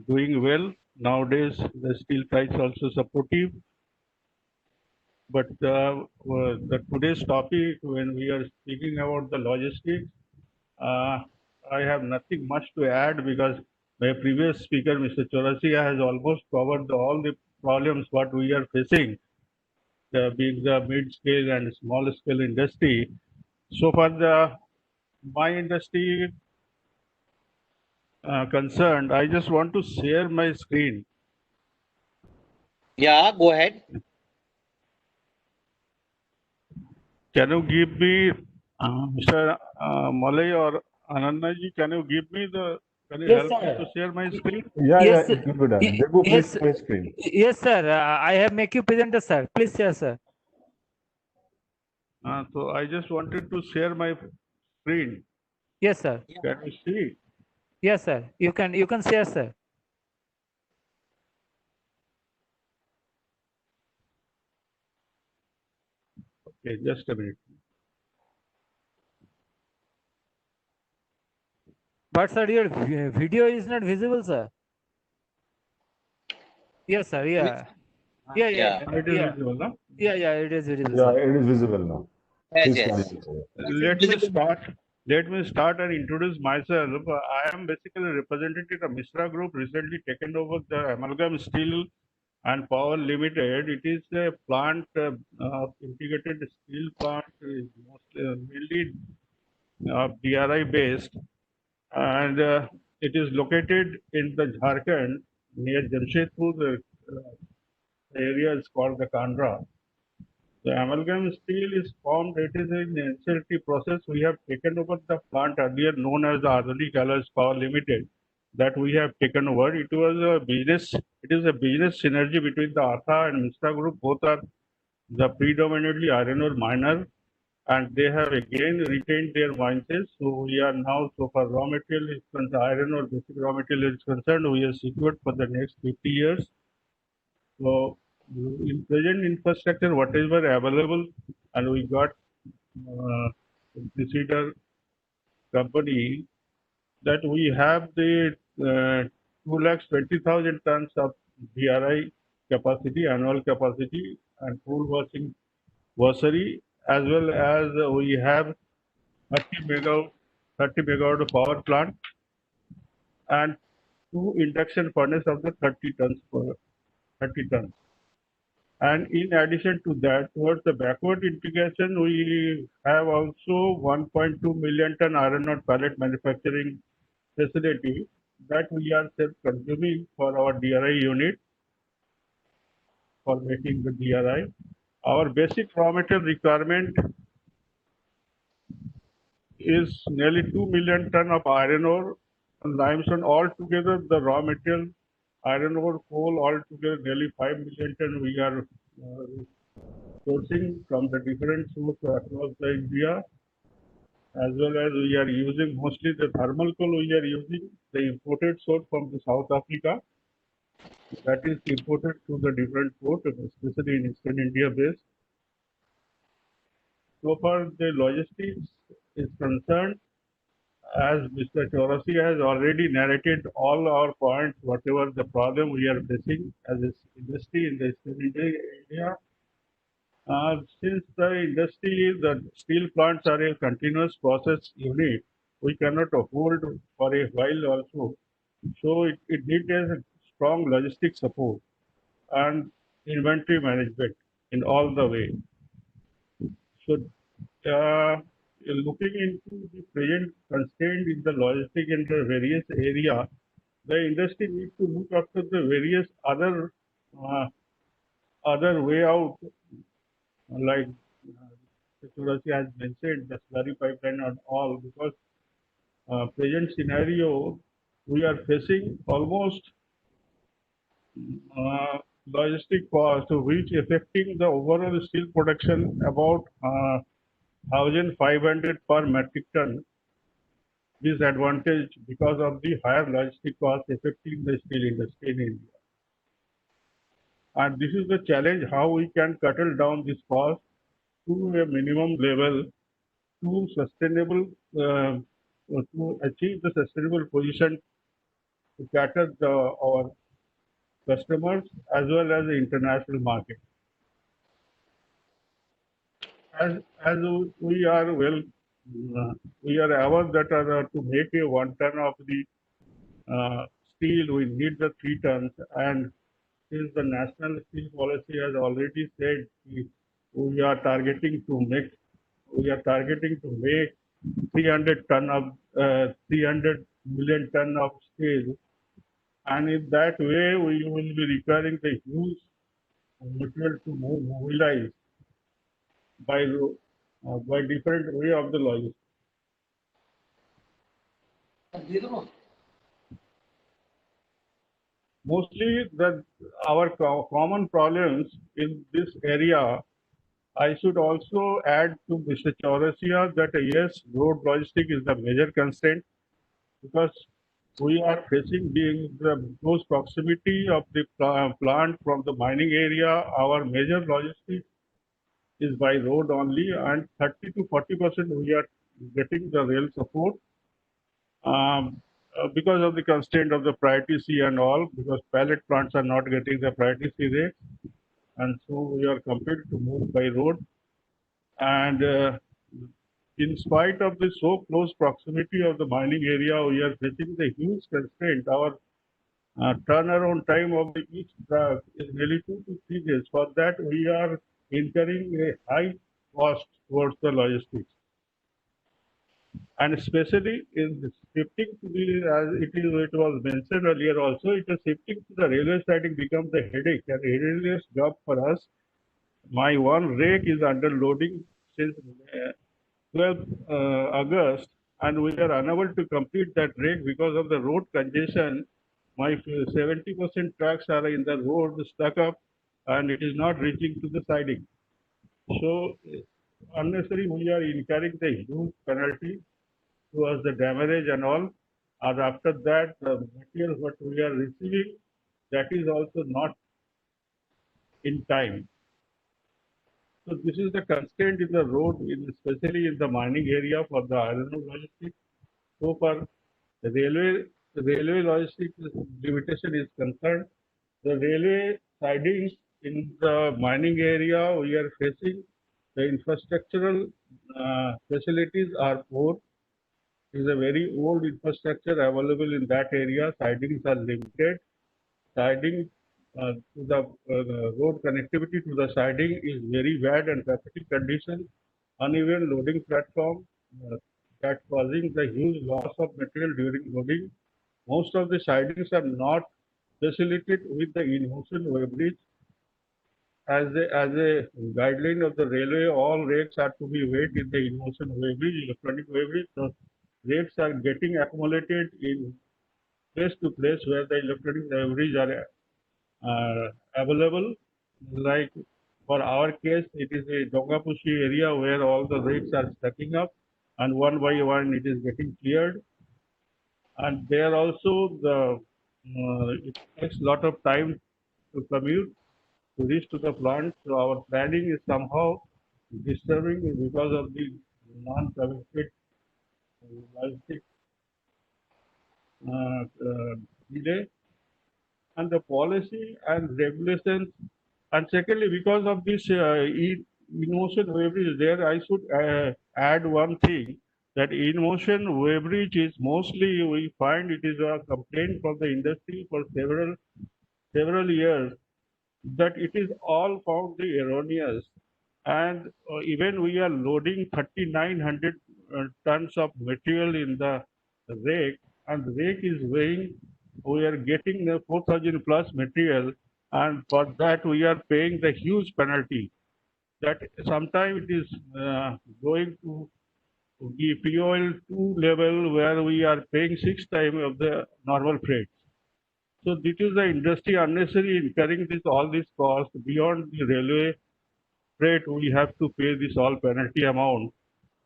doing well. Nowadays, the steel price also supportive. But the today's topic, when we are speaking about the logistics, I have nothing much to add because my previous speaker, Mr. Chaurasia, has almost covered all the problems what we are facing, being the mid-scale and small-scale industry. So far, my industry concerned, I just want to share my screen. Yeah, go ahead. Can you give me, Mr. Malay or Ananda ji, can you give me the, can you Yes, help me sir. to share my screen? Yeah, Yes, it will be done. y- Jagu, please yes, share my screen. yes, sir. I have make you presenter, sir. Please share, sir. So I just wanted to share my screen. Yes, sir. Can you see? Yes, sir. You can share, sir. Okay, just a minute. But sir, your video is not visible, sir. Yes, sir. Yeah. Yeah, Yeah. yeah, It is yeah. visible, no? Yeah, it is visible, Yeah, sir. it is visible now. Yes, Please yes. carry on, sir. Let me start. Let me start and introduce myself. I am basically representative of Misra Group, recently taken over the Amalgam Steel and Power Limited. It is a plant, integrated steel plant, is mostly mainly DRI based, and it is located in the Jharkhand near Jamshedpur. The area is called the Kandra. The amalgam steel is formed, it is in NCLT process. We have taken over the plant earlier known as the Adani Alloys Power Limited, that we have taken over. It was a business, it is a business synergy between the Atha and Mishra Group. Both are the predominantly iron ore miner, and they have again retained their mindset. So we are now, so far raw material is concerned, iron ore basic raw material is concerned, we are secured for the next 50 years. So in present infrastructure, whatever available, and we got consider company that we have the 2,20,000 tons of DRI capacity, annual capacity, and full washing washery, as well as we have 30 megawatt power plant and 2 induction furnace of the 30 tons per 30 tons. And in addition to that, towards the backward integration, we have also 1.2 million ton iron ore pellet manufacturing facility that we are self-consuming for our DRI unit for making the DRI. Our basic raw material requirement is nearly 2 million ton of iron ore and limestone. Altogether, the raw material, iron ore, coal, altogether nearly 5 million ton we are sourcing from the different sources across the India, as well as we are using mostly the thermal coal. We are using the imported source from the South Africa, that is imported to the different port, especially in Eastern India base. So far, the logistics is concerned, as Mr. Chaurasi has already narrated all our points, whatever the problem we are facing as an industry in the Eastern India. Since the industry, the steel plants are a continuous process unit, we cannot hold for a while also. So it needs a strong logistic support and inventory management in all the way. So looking into the present constraint in the logistic in the various area, the industry needs to look after the various other way out, like Chaturasi has mentioned, the slurry pipeline and all, because present scenario, we are facing almost logistic cost, which affecting the overall steel production about 1,500 per metric ton disadvantage because of the higher logistic cost affecting the steel industry in India. And this is the challenge, how we can curtail down this cost to a minimum level to sustainable, to achieve the sustainable position to cater our customers as well as the international market. As we are we are aware that to make a 1 ton of the steel, we need the 3 tons. And since the national steel policy has already said we are targeting to make 300 million ton of steel, and in that way we will be requiring the huge material to mobilize by different way of the logistics. Mostly our common problems in this area. I should also add to Mr. Chaurasia that yes, road logistics is the major constraint, because we are facing being the close proximity of the plant from the mining area. Our major logistics is by road only, and 30 to 40% we are getting the rail support because of the constraint of the priority C and all, because pellet plants are not getting the priority C rate, and so we are compelled to move by road. And in spite of the so close proximity of the mining area, we are facing the huge constraint. Our turnaround time of each truck is nearly 2 to 3 days. For that, we are incurring a high cost towards the logistics. And especially in shifting to the, as it was mentioned earlier also, it is shifting to the railway siding becomes the headache and headache job for us. my one rake is under loading since 12th August, and we are unable to complete that rake because of the road congestion. My 70% trucks are in the road stuck up, and it is not reaching to the siding. So unnecessary, we are incurring the huge penalty towards the damage and all. And after that, the material what we are receiving, that is also not in time. So this is the constraint in the road, especially in the mining area for the iron ore logistics. So far, the railway logistics limitation is concerned. The railway sidings in the mining area we are facing, the infrastructural facilities are poor. It is a very old infrastructure available in that area. Sidings are limited. Siding to the road connectivity to the siding is very bad and pathetic condition. Uneven loading platform that causing the huge loss of material during loading. Most of the sidings are not facilitated with the in-motion weighbridge. As a guideline of the railway, all rakes are to be weighed in the in-motion weighbridge, electronic weighbridge. So rakes are getting accumulated in place to place where the electronic weighbridge are available. Like for our case, it is a Dongapushi area where all the rakes are stacking up, and one by one it is getting cleared. And there also it takes a lot of time to commute to reach to the plant. So our planning is somehow disturbing because of the non-permitted logistic delay, and the policy and regulations. And secondly, because of this in-motion weighbridge there, I should add one thing, that in-motion weighbridge is mostly, we find it is a complaint from the industry for several years, that it is all found erroneous. And even we are loading 3,900 tons of material in the rake, and the rake is weighing, we are getting the 4,000 plus material, and for that we are paying the huge penalty. That sometimes it is going to the POL 2 level where we are paying 6 times of the normal freight. So this is the industry unnecessarily incurring all this cost beyond the railway freight. We have to pay this all penalty amount,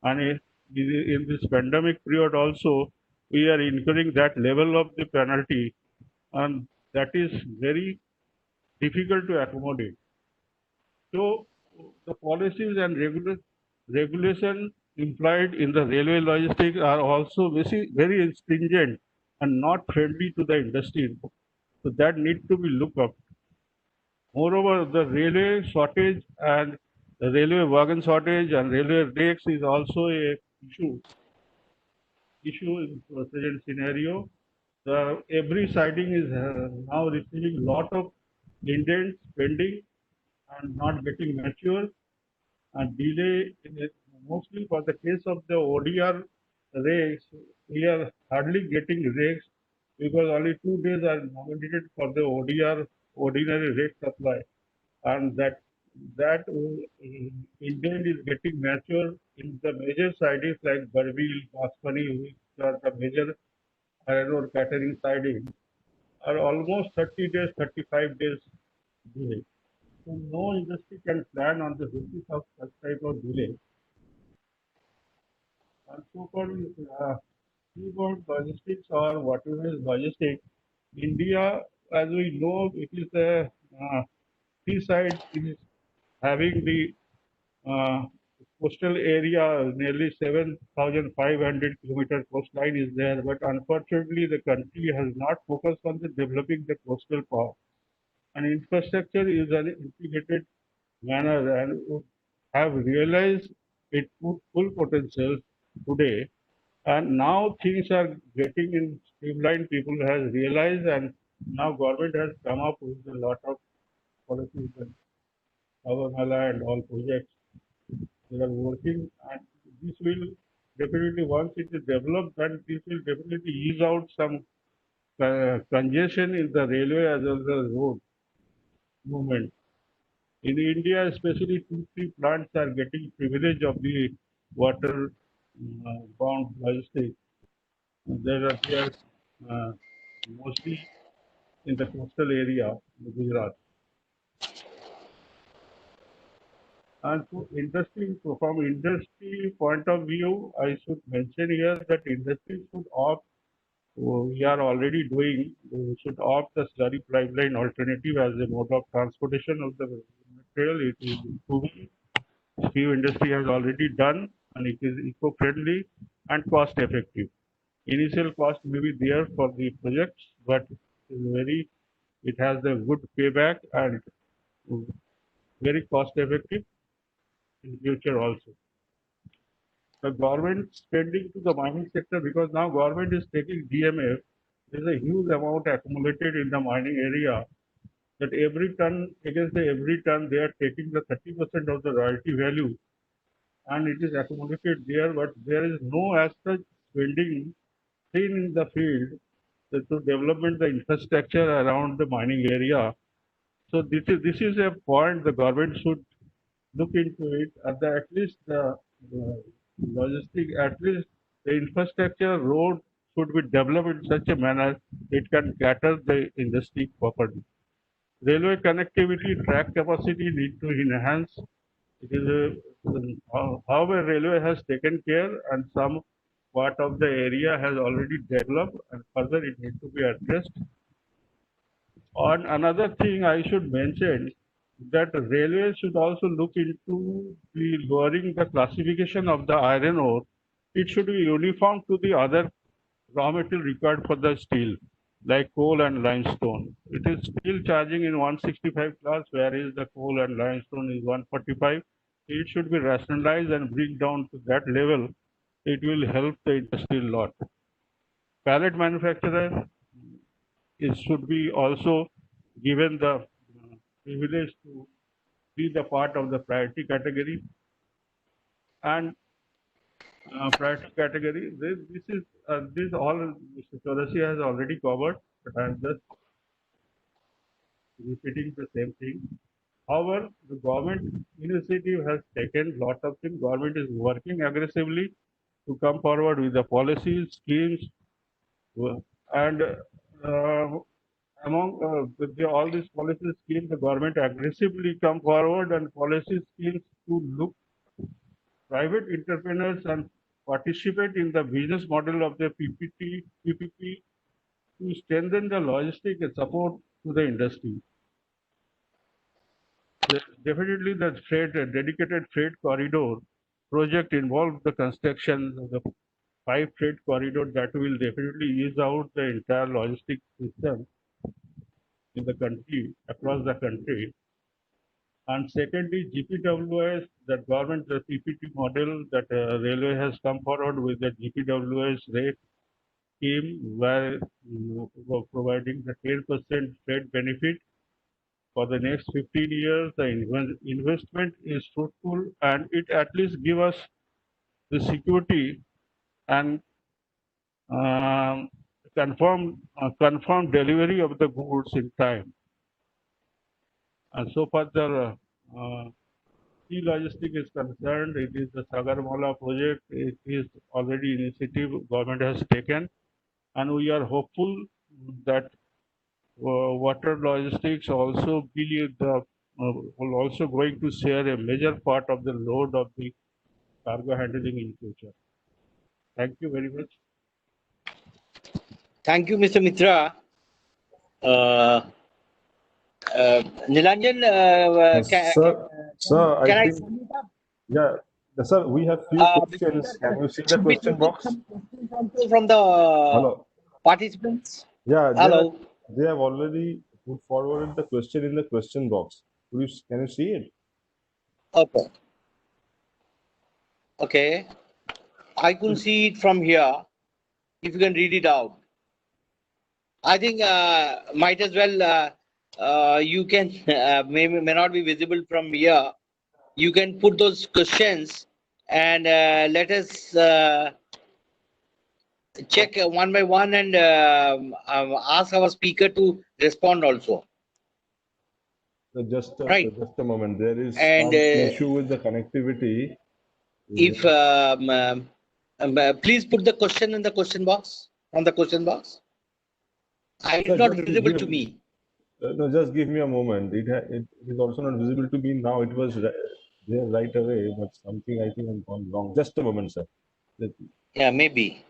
and in this pandemic period also we are incurring that level of the penalty, and that is very difficult to accommodate. So the policies and regulation implied in the railway logistics are also very stringent and not friendly to the industry. So that need to be looked up. Moreover, the railway shortage and the railway wagon shortage and railway rakes is also a issue in the present scenario. Every siding is now receiving lot of indents pending and not getting mature, and delay in it. Mostly for the case of the ODR rakes, we are hardly getting rakes because only 2 days are nominated for the ODR, ordinary rake supply, and that indent is getting mature in the major sidings like Barbil, Basmani, which are the major iron ore catering sidings, are almost 30 days, 35 days delay. So no industry can plan on the basis of such type of delay. And so for seaboard logistics or whatever is logistics, India, as we know, it is a seaside, it is having the uh, coastal area, nearly 7,500 kilometer coastline is there, but unfortunately the country has not focused on the developing the coastal part. And infrastructure is an integrated manner and would have realized its full potential today. And now things are getting in streamlined. People has realized, and now government has come up with a lot of policies and Savarmala and all projects. They are working, and this will definitely, once it is developed, then this will definitely ease out some congestion in the railway as well as the road movement. In India, especially 2-3 plants are getting privilege of the water bound logistics. They are mostly in the coastal area, in Gujarat. And from industry point of view, I should mention here that industry should opt, we are already doing, we should opt the slurry pipeline alternative as a mode of transportation of the material. It is improving. Steel industry has already done, and it is eco-friendly and cost-effective. Initial cost may be there for the projects, but it has a good payback and very cost-effective in future also. The government spending to the mining sector, because now government is taking DMF, there is a huge amount accumulated in the mining area, that every ton, against every ton, they are taking the 30% of the royalty value, and it is accommodated there, but there is no as such spending seen in the field to development the infrastructure around the mining area. So this is a point the government should look into it. At least the logistic, at least the infrastructure road should be developed in such a manner it can cater the industry properly. Railway connectivity, track capacity need to enhance. It is however, railway has taken care, and some part of the area has already developed, and further it needs to be addressed. On another thing I should mention that railway should also look into the lowering the classification of the iron ore. It should be uniform to the other raw material required for the steel, like coal and limestone. It is still charging in 165 class, whereas the coal and limestone is 145. It should be rationalized and bring down to that level. It will help the industry a lot. Pallet manufacturer should be also given the privilege to be the part of the priority category. And priority category, this all Mr. Chaudhary has already covered, but I'm just repeating the same thing. However, the government initiative has taken lot of things. Government is working aggressively to come forward with the policies, schemes, and among all these policy schemes, the government aggressively come forward and policy schemes to look private entrepreneurs and participate in the business model of the PPP to strengthen the logistic and support to the industry. Definitely, the dedicated freight corridor project involves the construction of the 5 freight corridors that will definitely ease out the entire logistic system in the country, across the country. And secondly, GPWIS, that government, the PPP model that railway has come forward with the GPWIS rate scheme, where providing the 10% freight benefit for the next 15 years. The investment is fruitful, and it at least give us the security and confirm delivery of the goods in time. And so far the sea logistic is concerned, it is the Sagarmala project. It is already initiative government has taken, and we are hopeful that water logistics also be the will also going to share a major part of the load of the cargo handling in future. Thank you very much. Thank you, Mr. Mitra. Nilanjan, Sir, can I think, sum it up? yeah, sir, we have few questions. Can you see the question box? Some questions also from the Hello. participants. Yeah, Hello. they have already put forward the question in the question box. Can you see it? Okay. Okay. I couldn't see it from here. If you can read it out. I think might as well you can may not be visible from here. You can put those questions and let us check one by one and ask our speaker to respond also. Right. Just a moment. There is And, some issue with the connectivity. if please put the question in the question box, on the question box. It's Sir, not just visible to give- me. No, just give me a moment. It is also not visible to me now. It was there right away, but something I think has gone wrong. Just a moment, sir. Let- Yeah, maybe.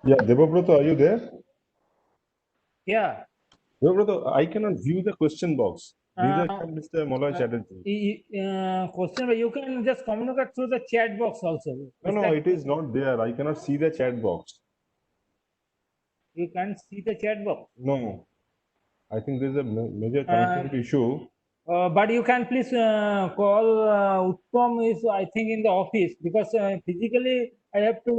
Yeah, Debabrata, are you there? Yeah. Debabrata, I cannot view the question box. Neither Uh, can Mr. Molloy Chatterjee. Question, you can just communicate through the chat box also. No, no, it is not there. I cannot see the chat box. You can't see the chat box. No, I think there's a major connectivity issue. But you can please call Uttam is I think in the office, because physically I have to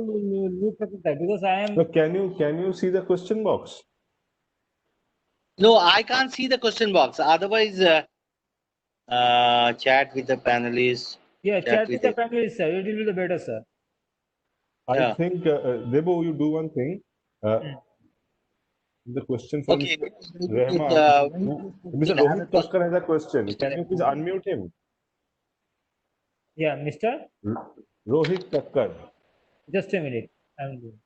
look at that because I am. So can you see the question box? No, I can't see the question box. Otherwise, chat with the panelists. Yeah, chat with the it. panelists, sir. It will be the better, sir. I Yeah. think Debo, you do one thing. The question from Okay. Rahman. Mr. Rohit Thakkar has a question. Can you please unmute him? Yeah, Mr. Rohit Thakkar. Just a minute. I'm doing.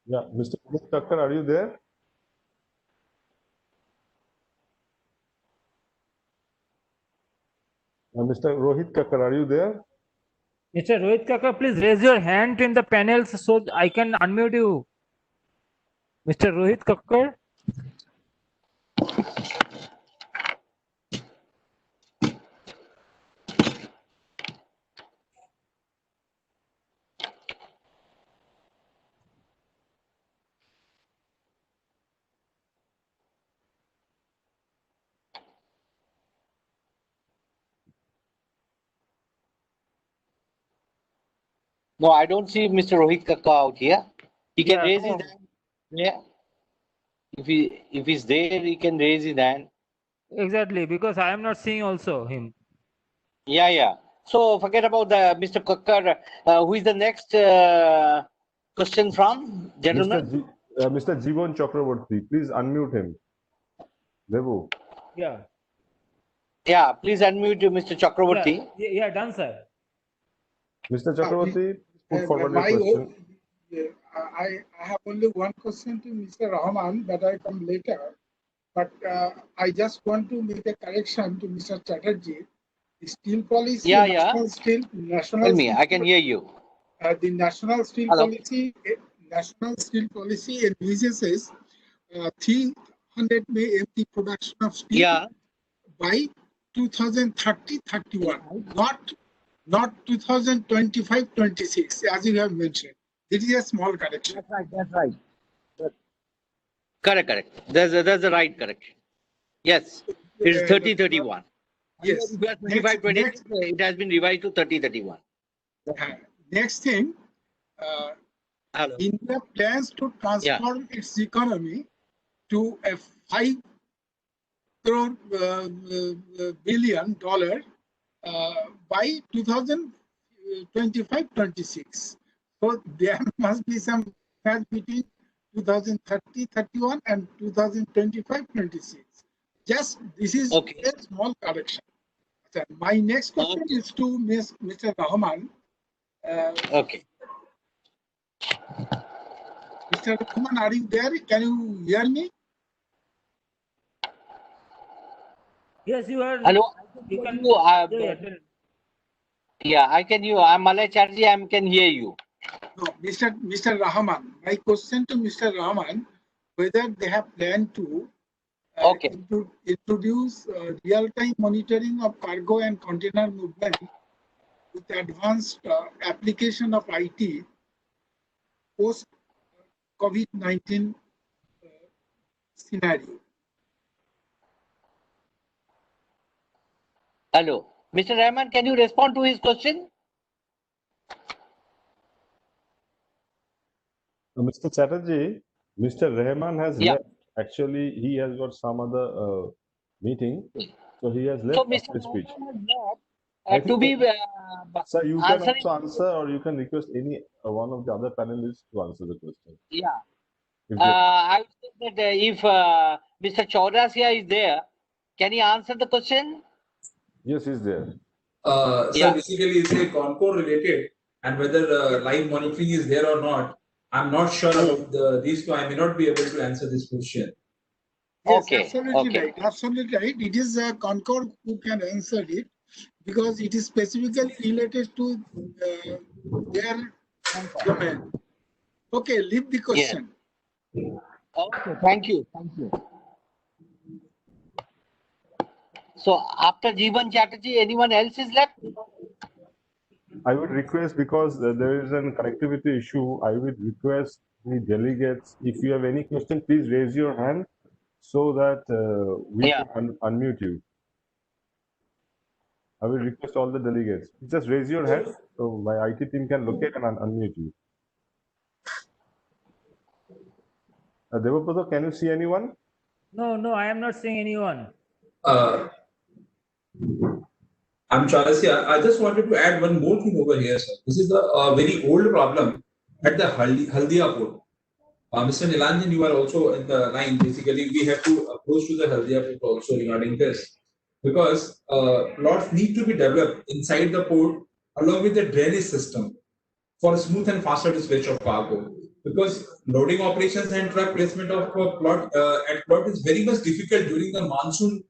Yeah, Mr. Rohit Thakkar, are you there? Mr. Rohit Thakkar, are you there? Mr. Rohit Kaka, please raise your hand in the panels so I can unmute you. Mr. Rohit Kakkar. No, I don't see Mr. Rohit Kakka out here. He can Yeah, raise no. his hand. Yeah. If he's there, he can raise his hand. Exactly, because I am not seeing also him. Yeah, yeah. So forget about the Mr. Kakkar. Who is the next question from, gentlemen? Mr. Jeevan Chakraborty, please unmute him. Debu. Yeah. Yeah, please unmute Mr. Chakraborty. Yeah, done, sir. Mr. Chakraborty, put forward your question. I have only one question to Mr. Rahman, but I come later. But I just want to make a correction to Mr. Chatterjee. The steel policy, Yeah, national Tell me, steel, I can hear you. the national steel Hello. policy envisages 300 MT production of steel Yeah. by 2030-31, not 2025-26, as you have mentioned. This is a small correction. That's right. Correct. That's the right correction. Yes, it's 30-31. Yes. 25-26, it has been revised to 30-31. Next thing, Hello. India plans to transform its economy to a $5 billion by 2025-26. So there must be some gap between 2030-31 and 2025-26. Just this is Okay. a small correction. My next question is to Mr. Rahman. Okay. Mr. Rahman, are you there? Can you hear me? Yes, you are. Hello. You can. You, Yeah, tell me. yeah, I can you. I'm Malay Chatterjee. I can hear you. No, Mr. Rahman. My question to Mr. Rahman, whether they have planned to Okay. introduce real-time monitoring of cargo and container movement with advanced application of IT post COVID-19 scenario. Hello, Mr. Rahman. Can you respond to his question? Mr. Chatterjee, Mr. Rahman has Yeah. left. Actually, he has got some other meeting, so he has left So, after Mr. his speech. Rahman has I left, to think be Sir, you can answering. also answer, or you can request any one of the other panelists to answer the question. Yeah. If they- I would say that if Mr. Chaurasia is there, can he answer the question? Yes, he's there. So Yeah. basically, it's a Concor related, and whether live monitoring is there or not, I'm not sure about these two. I may not be able to answer this question. Yes, Okay, absolutely okay. right. Absolutely right. It is Concord who can answer it because it is specifically related to their domain. Okay, leave the question. Okay, thank you. Thank you. So after Jeevan Chatterjee, anyone else is left? I would request, because there is a connectivity issue, I would request the delegates, if you have any question, please raise your hand so that we Yeah. can unmute you. I will request all the delegates, just raise your hand so my IT team can locate and unmute you. Devabrata, can you see anyone? No, I am not seeing anyone. Uh, I'm Chaurasia. I just wanted to add one more thing over here, sir. This is a very old problem at the Haldia port. Mr. Nilanjan, you are also in the line. Basically, we have to approach to the Haldia port also regarding this, because plots need to be developed inside the port along with the drainage system for smooth and faster dispatch of cargo. Because loading operations and truck placement of plot at plot is very much difficult during the monsoon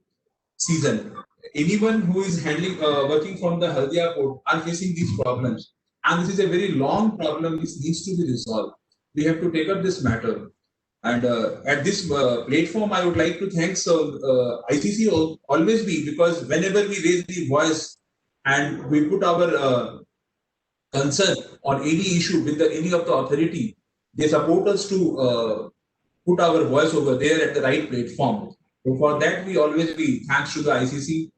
season. Anyone who is handling working from the Haldia port are facing these problems, and this is a very long problem which needs to be resolved. We have to take up this matter, and at this platform, I would like to thank ICC always be, because whenever we raise the voice and we put our concern on any issue with any of the authority, they support us to put our voice over there at the right platform. So for that, we always be thanks to the ICC.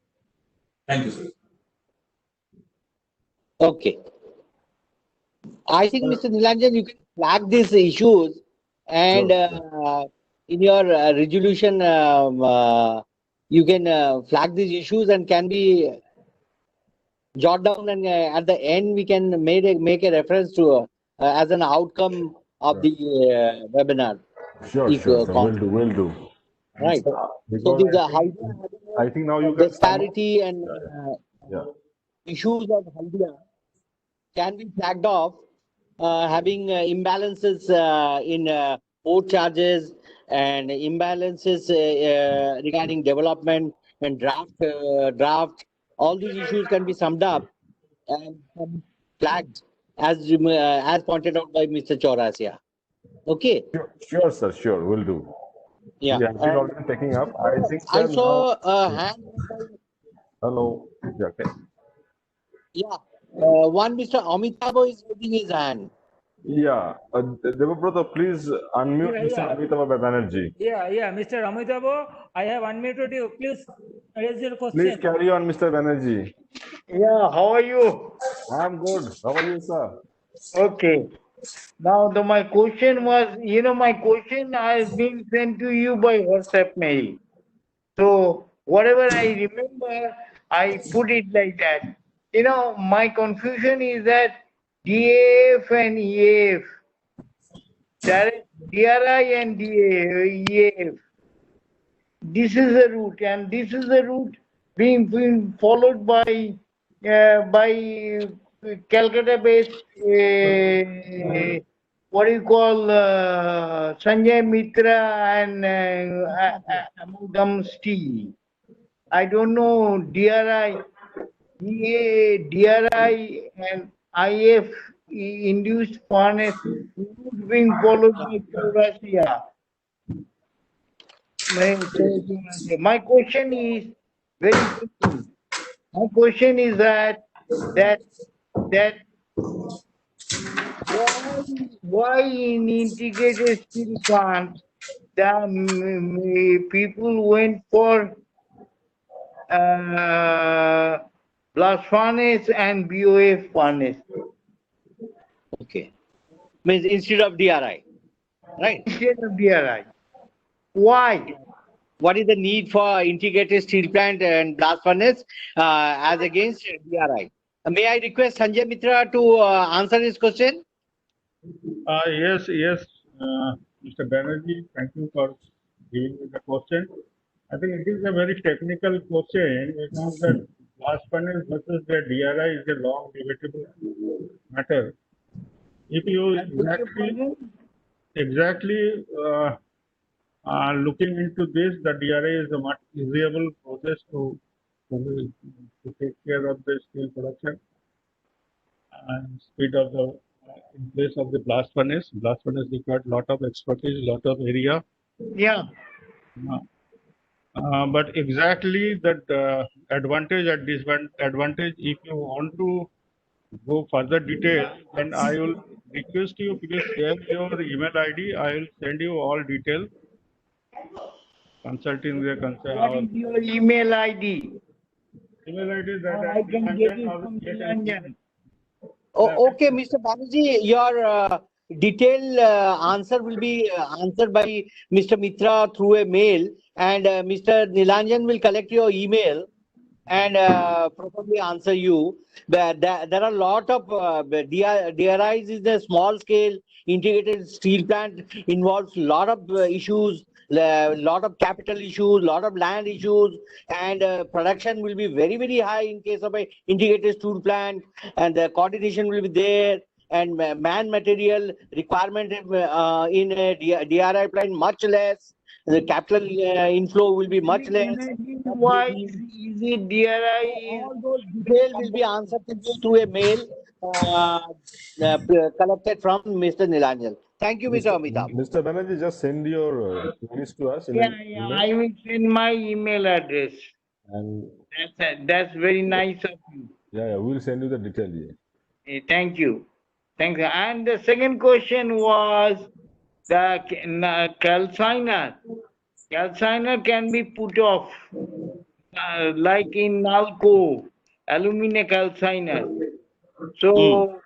Thank you, sir. Okay. I think, Mr. Nilanjan, you can flag these issues, and Sure. in your resolution, you can flag these issues and can be jot down, and at the end we can make a reference to as an outcome of the webinar. Sure, If, sure, sir. Will do. Right. So, So because these I think now you can sum up. disparity and Yeah. issues of Haldia can be flagged off, having imbalances in port charges and imbalances regarding development and draft. All these issues can be summed up and flagged as pointed out by Mr. Chaurasia. Okay. Sure, sir. Sure, will do. Yeah. We have been already taking up. I think, I sir, saw now. a hand. Hello. Yeah, okay. Yeah. One Mr. Amitabh is raising his hand. Yeah. Devabrata, please unmute Yeah, Mr. yeah. Amitabh Banerjee. Yeah, Mr. Amitabh, I have unmuted you. Please raise your Please question. carry on, Mr. Banerjee. Yeah, how are you? I'm good. How are you, sir? Okay. Now, my question was, my question has been sent to you by WhatsApp mail. So, whatever I remember, I put it like that. My confusion is that DAF and EAF, DRI and EAF, this is the route and this is the route being followed by Calcutta-based what do you call Sanjay Mitra and Amalgam Steel. I don't know DRI, DRI and IF induced furnace being followed by Chaurasia. My question is very simple. My question is that why in integrated steel plants the people went for blast furnace and BOF furnace Okay. Means instead of DRI, right? instead of DRI? Why? What is the need for integrated steel plant and blast furnace as against DRI? May I request Sanjay Mitra to answer this question? Yes, Mr. Banerjee, thank you for giving me the question. I think it is a very technical question because the blast furnace versus the DRI is a long debatable matter. If you exactly looking into this, the DRI is a much easier process to take care of the steel production and speed of the in place of the blast furnace. Blast furnace required lot of expertise, lot of area. Yeah. But exactly that advantage and disadvantage, if you want to go further detail, then I will request you, please share your email ID. I will send you all detail consulting the What is your email ID? email ID that I can get it from Nilanjan. Oh, okay, Mr. Banerjee, your detailed answer will be answered by Mr. Mitra through a mail, and Mr. Nilanjan will collect your email and probably answer you. There are a lot of DRIs is a small scale integrated steel plant, involves a lot of issues, lot of capital issues, lot of land issues, and production will be very, very high in case of a integrated steel plant, and the coordination will be there, and man material requirement in a DRI plant much less. The capital inflow will be much less. Why is it DRI? All those details will be answered to you through a mail collected from Mr. Nilanjan. Thank you, Mr. Amitabh. Mr. Banerjee, just send your queries to us in Yeah, an yeah, email. I will send my email address. And That's very nice of you. yeah, we'll send you the detail. Yeah. Thank you. Thank you. And the second question was the calciner. Calciner can be put off, like in Nalco, alumina calciner. So,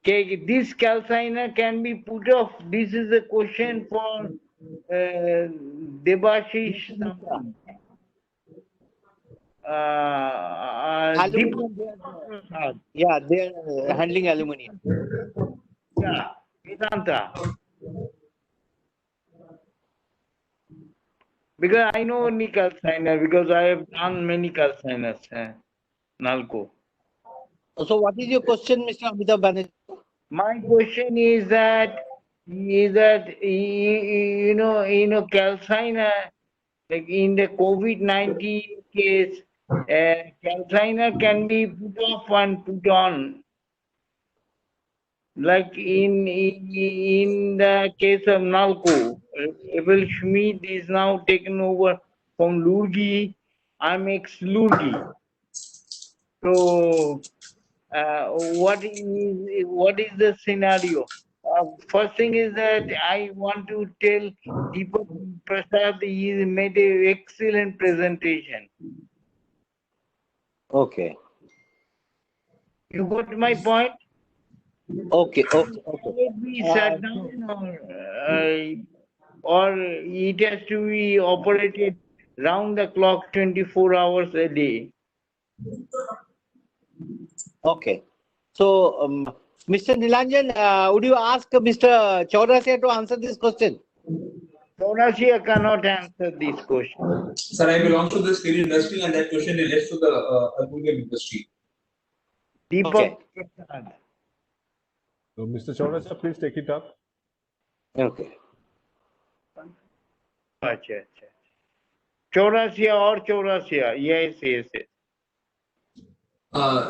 okay, this calciner can be put off. This is a question for Debashish Samran. Yeah, they are handling aluminium. Yeah, Vedanta. Because I know any calciner, because I have done many calciners, Nalco. So, what is your question, Mr. Amitabh Banerjee? My question is that calciner, like in the COVID-19 case, calciner can be put off and put on. Like in the case of Nalco, Abel Schmidt is now taken over from Lurgi. I'm ex-Lurgi. So, what is the scenario? First thing is that I want to tell Deepak Prasad he made an excellent presentation. Okay. You got my point? Okay. It be shut down or it has to be operated round the clock 24 hours a day. Okay. So, Mr. Nilanjan, would you ask Mr. Chaurasia to answer this question? Chaurasia cannot answer this question. Sir, I belong to the steel industry, and that question relates to the aluminum industry. Deepak Okay. Prasad. So, Mr. Chaurasia, please take it up. Okay. Acha, acha. Chaurasia or Chaurasia? Yes, yes, yes.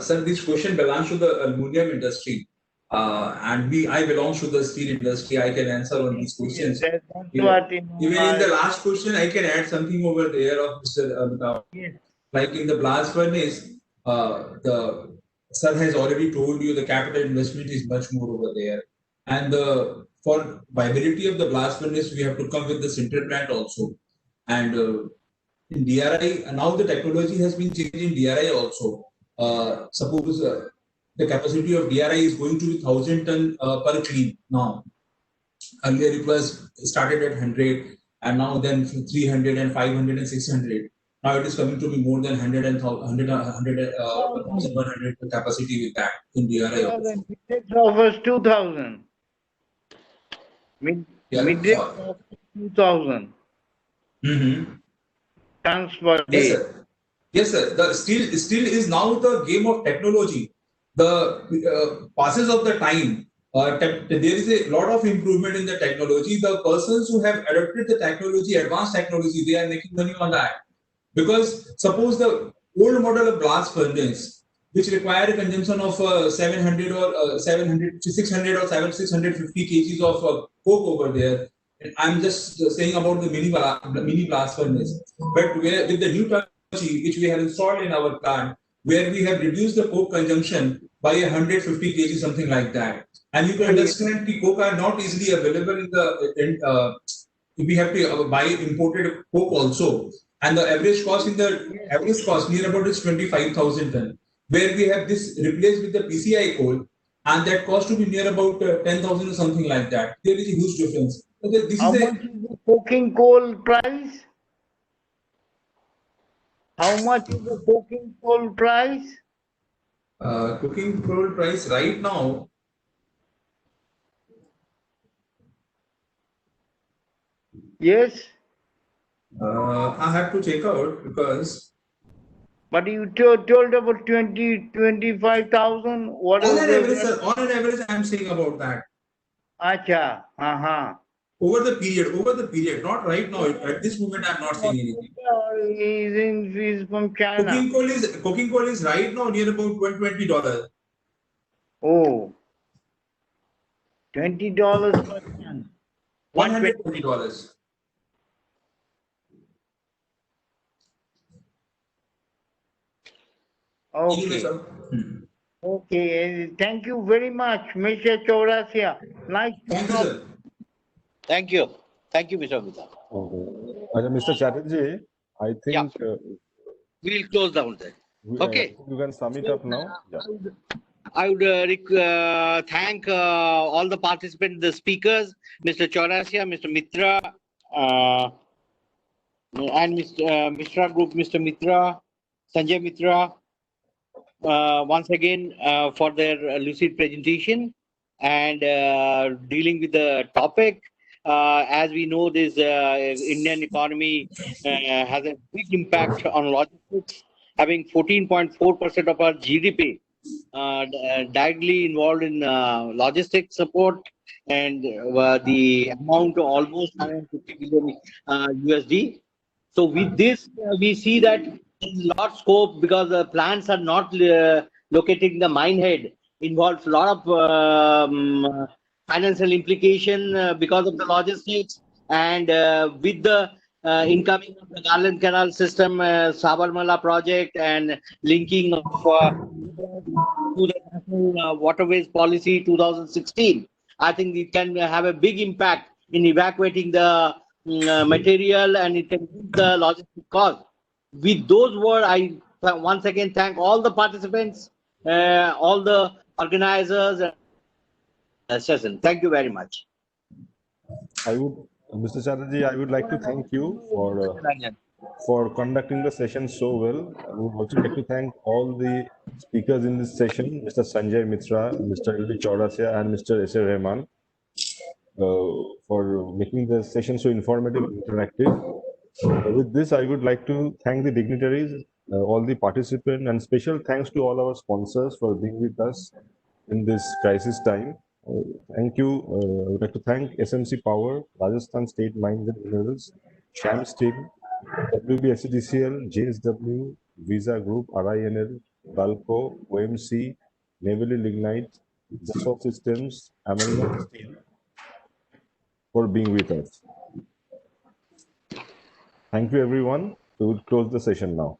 Sir, this question belongs to the aluminum industry, and I belong to the steel industry. I can answer on these questions. That's Yeah. what, Even in the last question, I can add something over there of Mr. Amitabh. yes. Like in the blast furnace, the sir has already told you the capital investment is much more over there, and for viability of the blast furnace, we have to come with the sinter plant also, and in DRI now the technology has been changed in DRI also. Suppose the capacity of DRI is going to be 1,000 ton per clean now. Earlier it was started at 100, and now then 300 and 500 and 600. Now it is coming to be more than 100 and 1,100 capacity with that in DRI. Also. It offers 2,000. Yeah, Mid-range offers 2,000 tons per Yes, day. sir. Yes, sir. The steel is now the game of technology. The passes of the time. There is a lot of improvement in the technology. The persons who have adopted the technology, advanced technology, they are making money on that. Because suppose the old model of blast furnace, which require a consumption of 700 or 600 or 650 kgs of coke over there. And I'm just saying about the mini blast furnace. But with the new technology which we have installed in our plant, where we have reduced the coke consumption by 150 kg, something like that. And you can understand the coke are not easily available in the. We have to buy imported coke also, and the average cost near about is 25,000 ton. Where we have this replaced with the PCI coal, and that cost to be near about 10,000 or something like that. There is a huge difference. Okay, this How is much is the coking coal price? How much is the coking coal price? Cooking coal price right now. Yes, I have to check out because but you told about 25,000. What on is an average, the? sir, on an average, I am saying about that. Acha, Over the period, not right now. At this moment, I am not saying anything. He's from China. Cooking coal is right now near about $120. Oh, $20 per ton. $120. Anyway, Okay. sir. Okay. Thank you very much, Mr. Chaurasia. Nice to Thank you, talk. sir. Thank you. Thank you, Mr. Amitabh. Mr. Chatterjee, I think We'll close down there. Okay. you can sum it up now. Yeah. I would thank all the participants, the speakers, Mr. Chaurasia, Mr. Mitra, and Mr. Mishra Group, Mr. Mitra, Sanjay Mitra, once again for their lucid presentation and dealing with the topic. As we know, this Indian economy has a big impact on logistics, having 14.4% of our GDP directly involved in logistics support, and the amount of almost 150 billion USD. So with this, we see that there's a lot of scope because the plants are not located in the mine head. Involves a lot of financial implication because of the logistics, and with the incoming of the Garland Canal system, Sabarmala project, and linking of to the National Waterways Policy 2016. I think it can have a big impact in evacuating the material, and it can reduce the logistic cost. With those words, I once again thank all the participants, all the organizers. Session. Thank you very much. Mr. Chatterjee, I would like to thank you for conducting the session so well. I would also like to thank all the speakers in this session, Mr. Sanjay Mitra, Mr. L.V. Chaurasia, and Mr. S. A. Rahman. for making the session so informative and interactive. With this, I would like to thank the dignitaries, all the participants, and special thanks to all our sponsors for being with us in this crisis time. Thank you. I would like to thank SMC Power, Rajasthan State Mines and Minerals, Sham Steel, WBSCDCL, JSW, Visa Group, RINL, Balco, OMC, Navely Lignite, Dassault Systems, Amalgam Steel for being with us. Thank you, everyone. We will close the session now.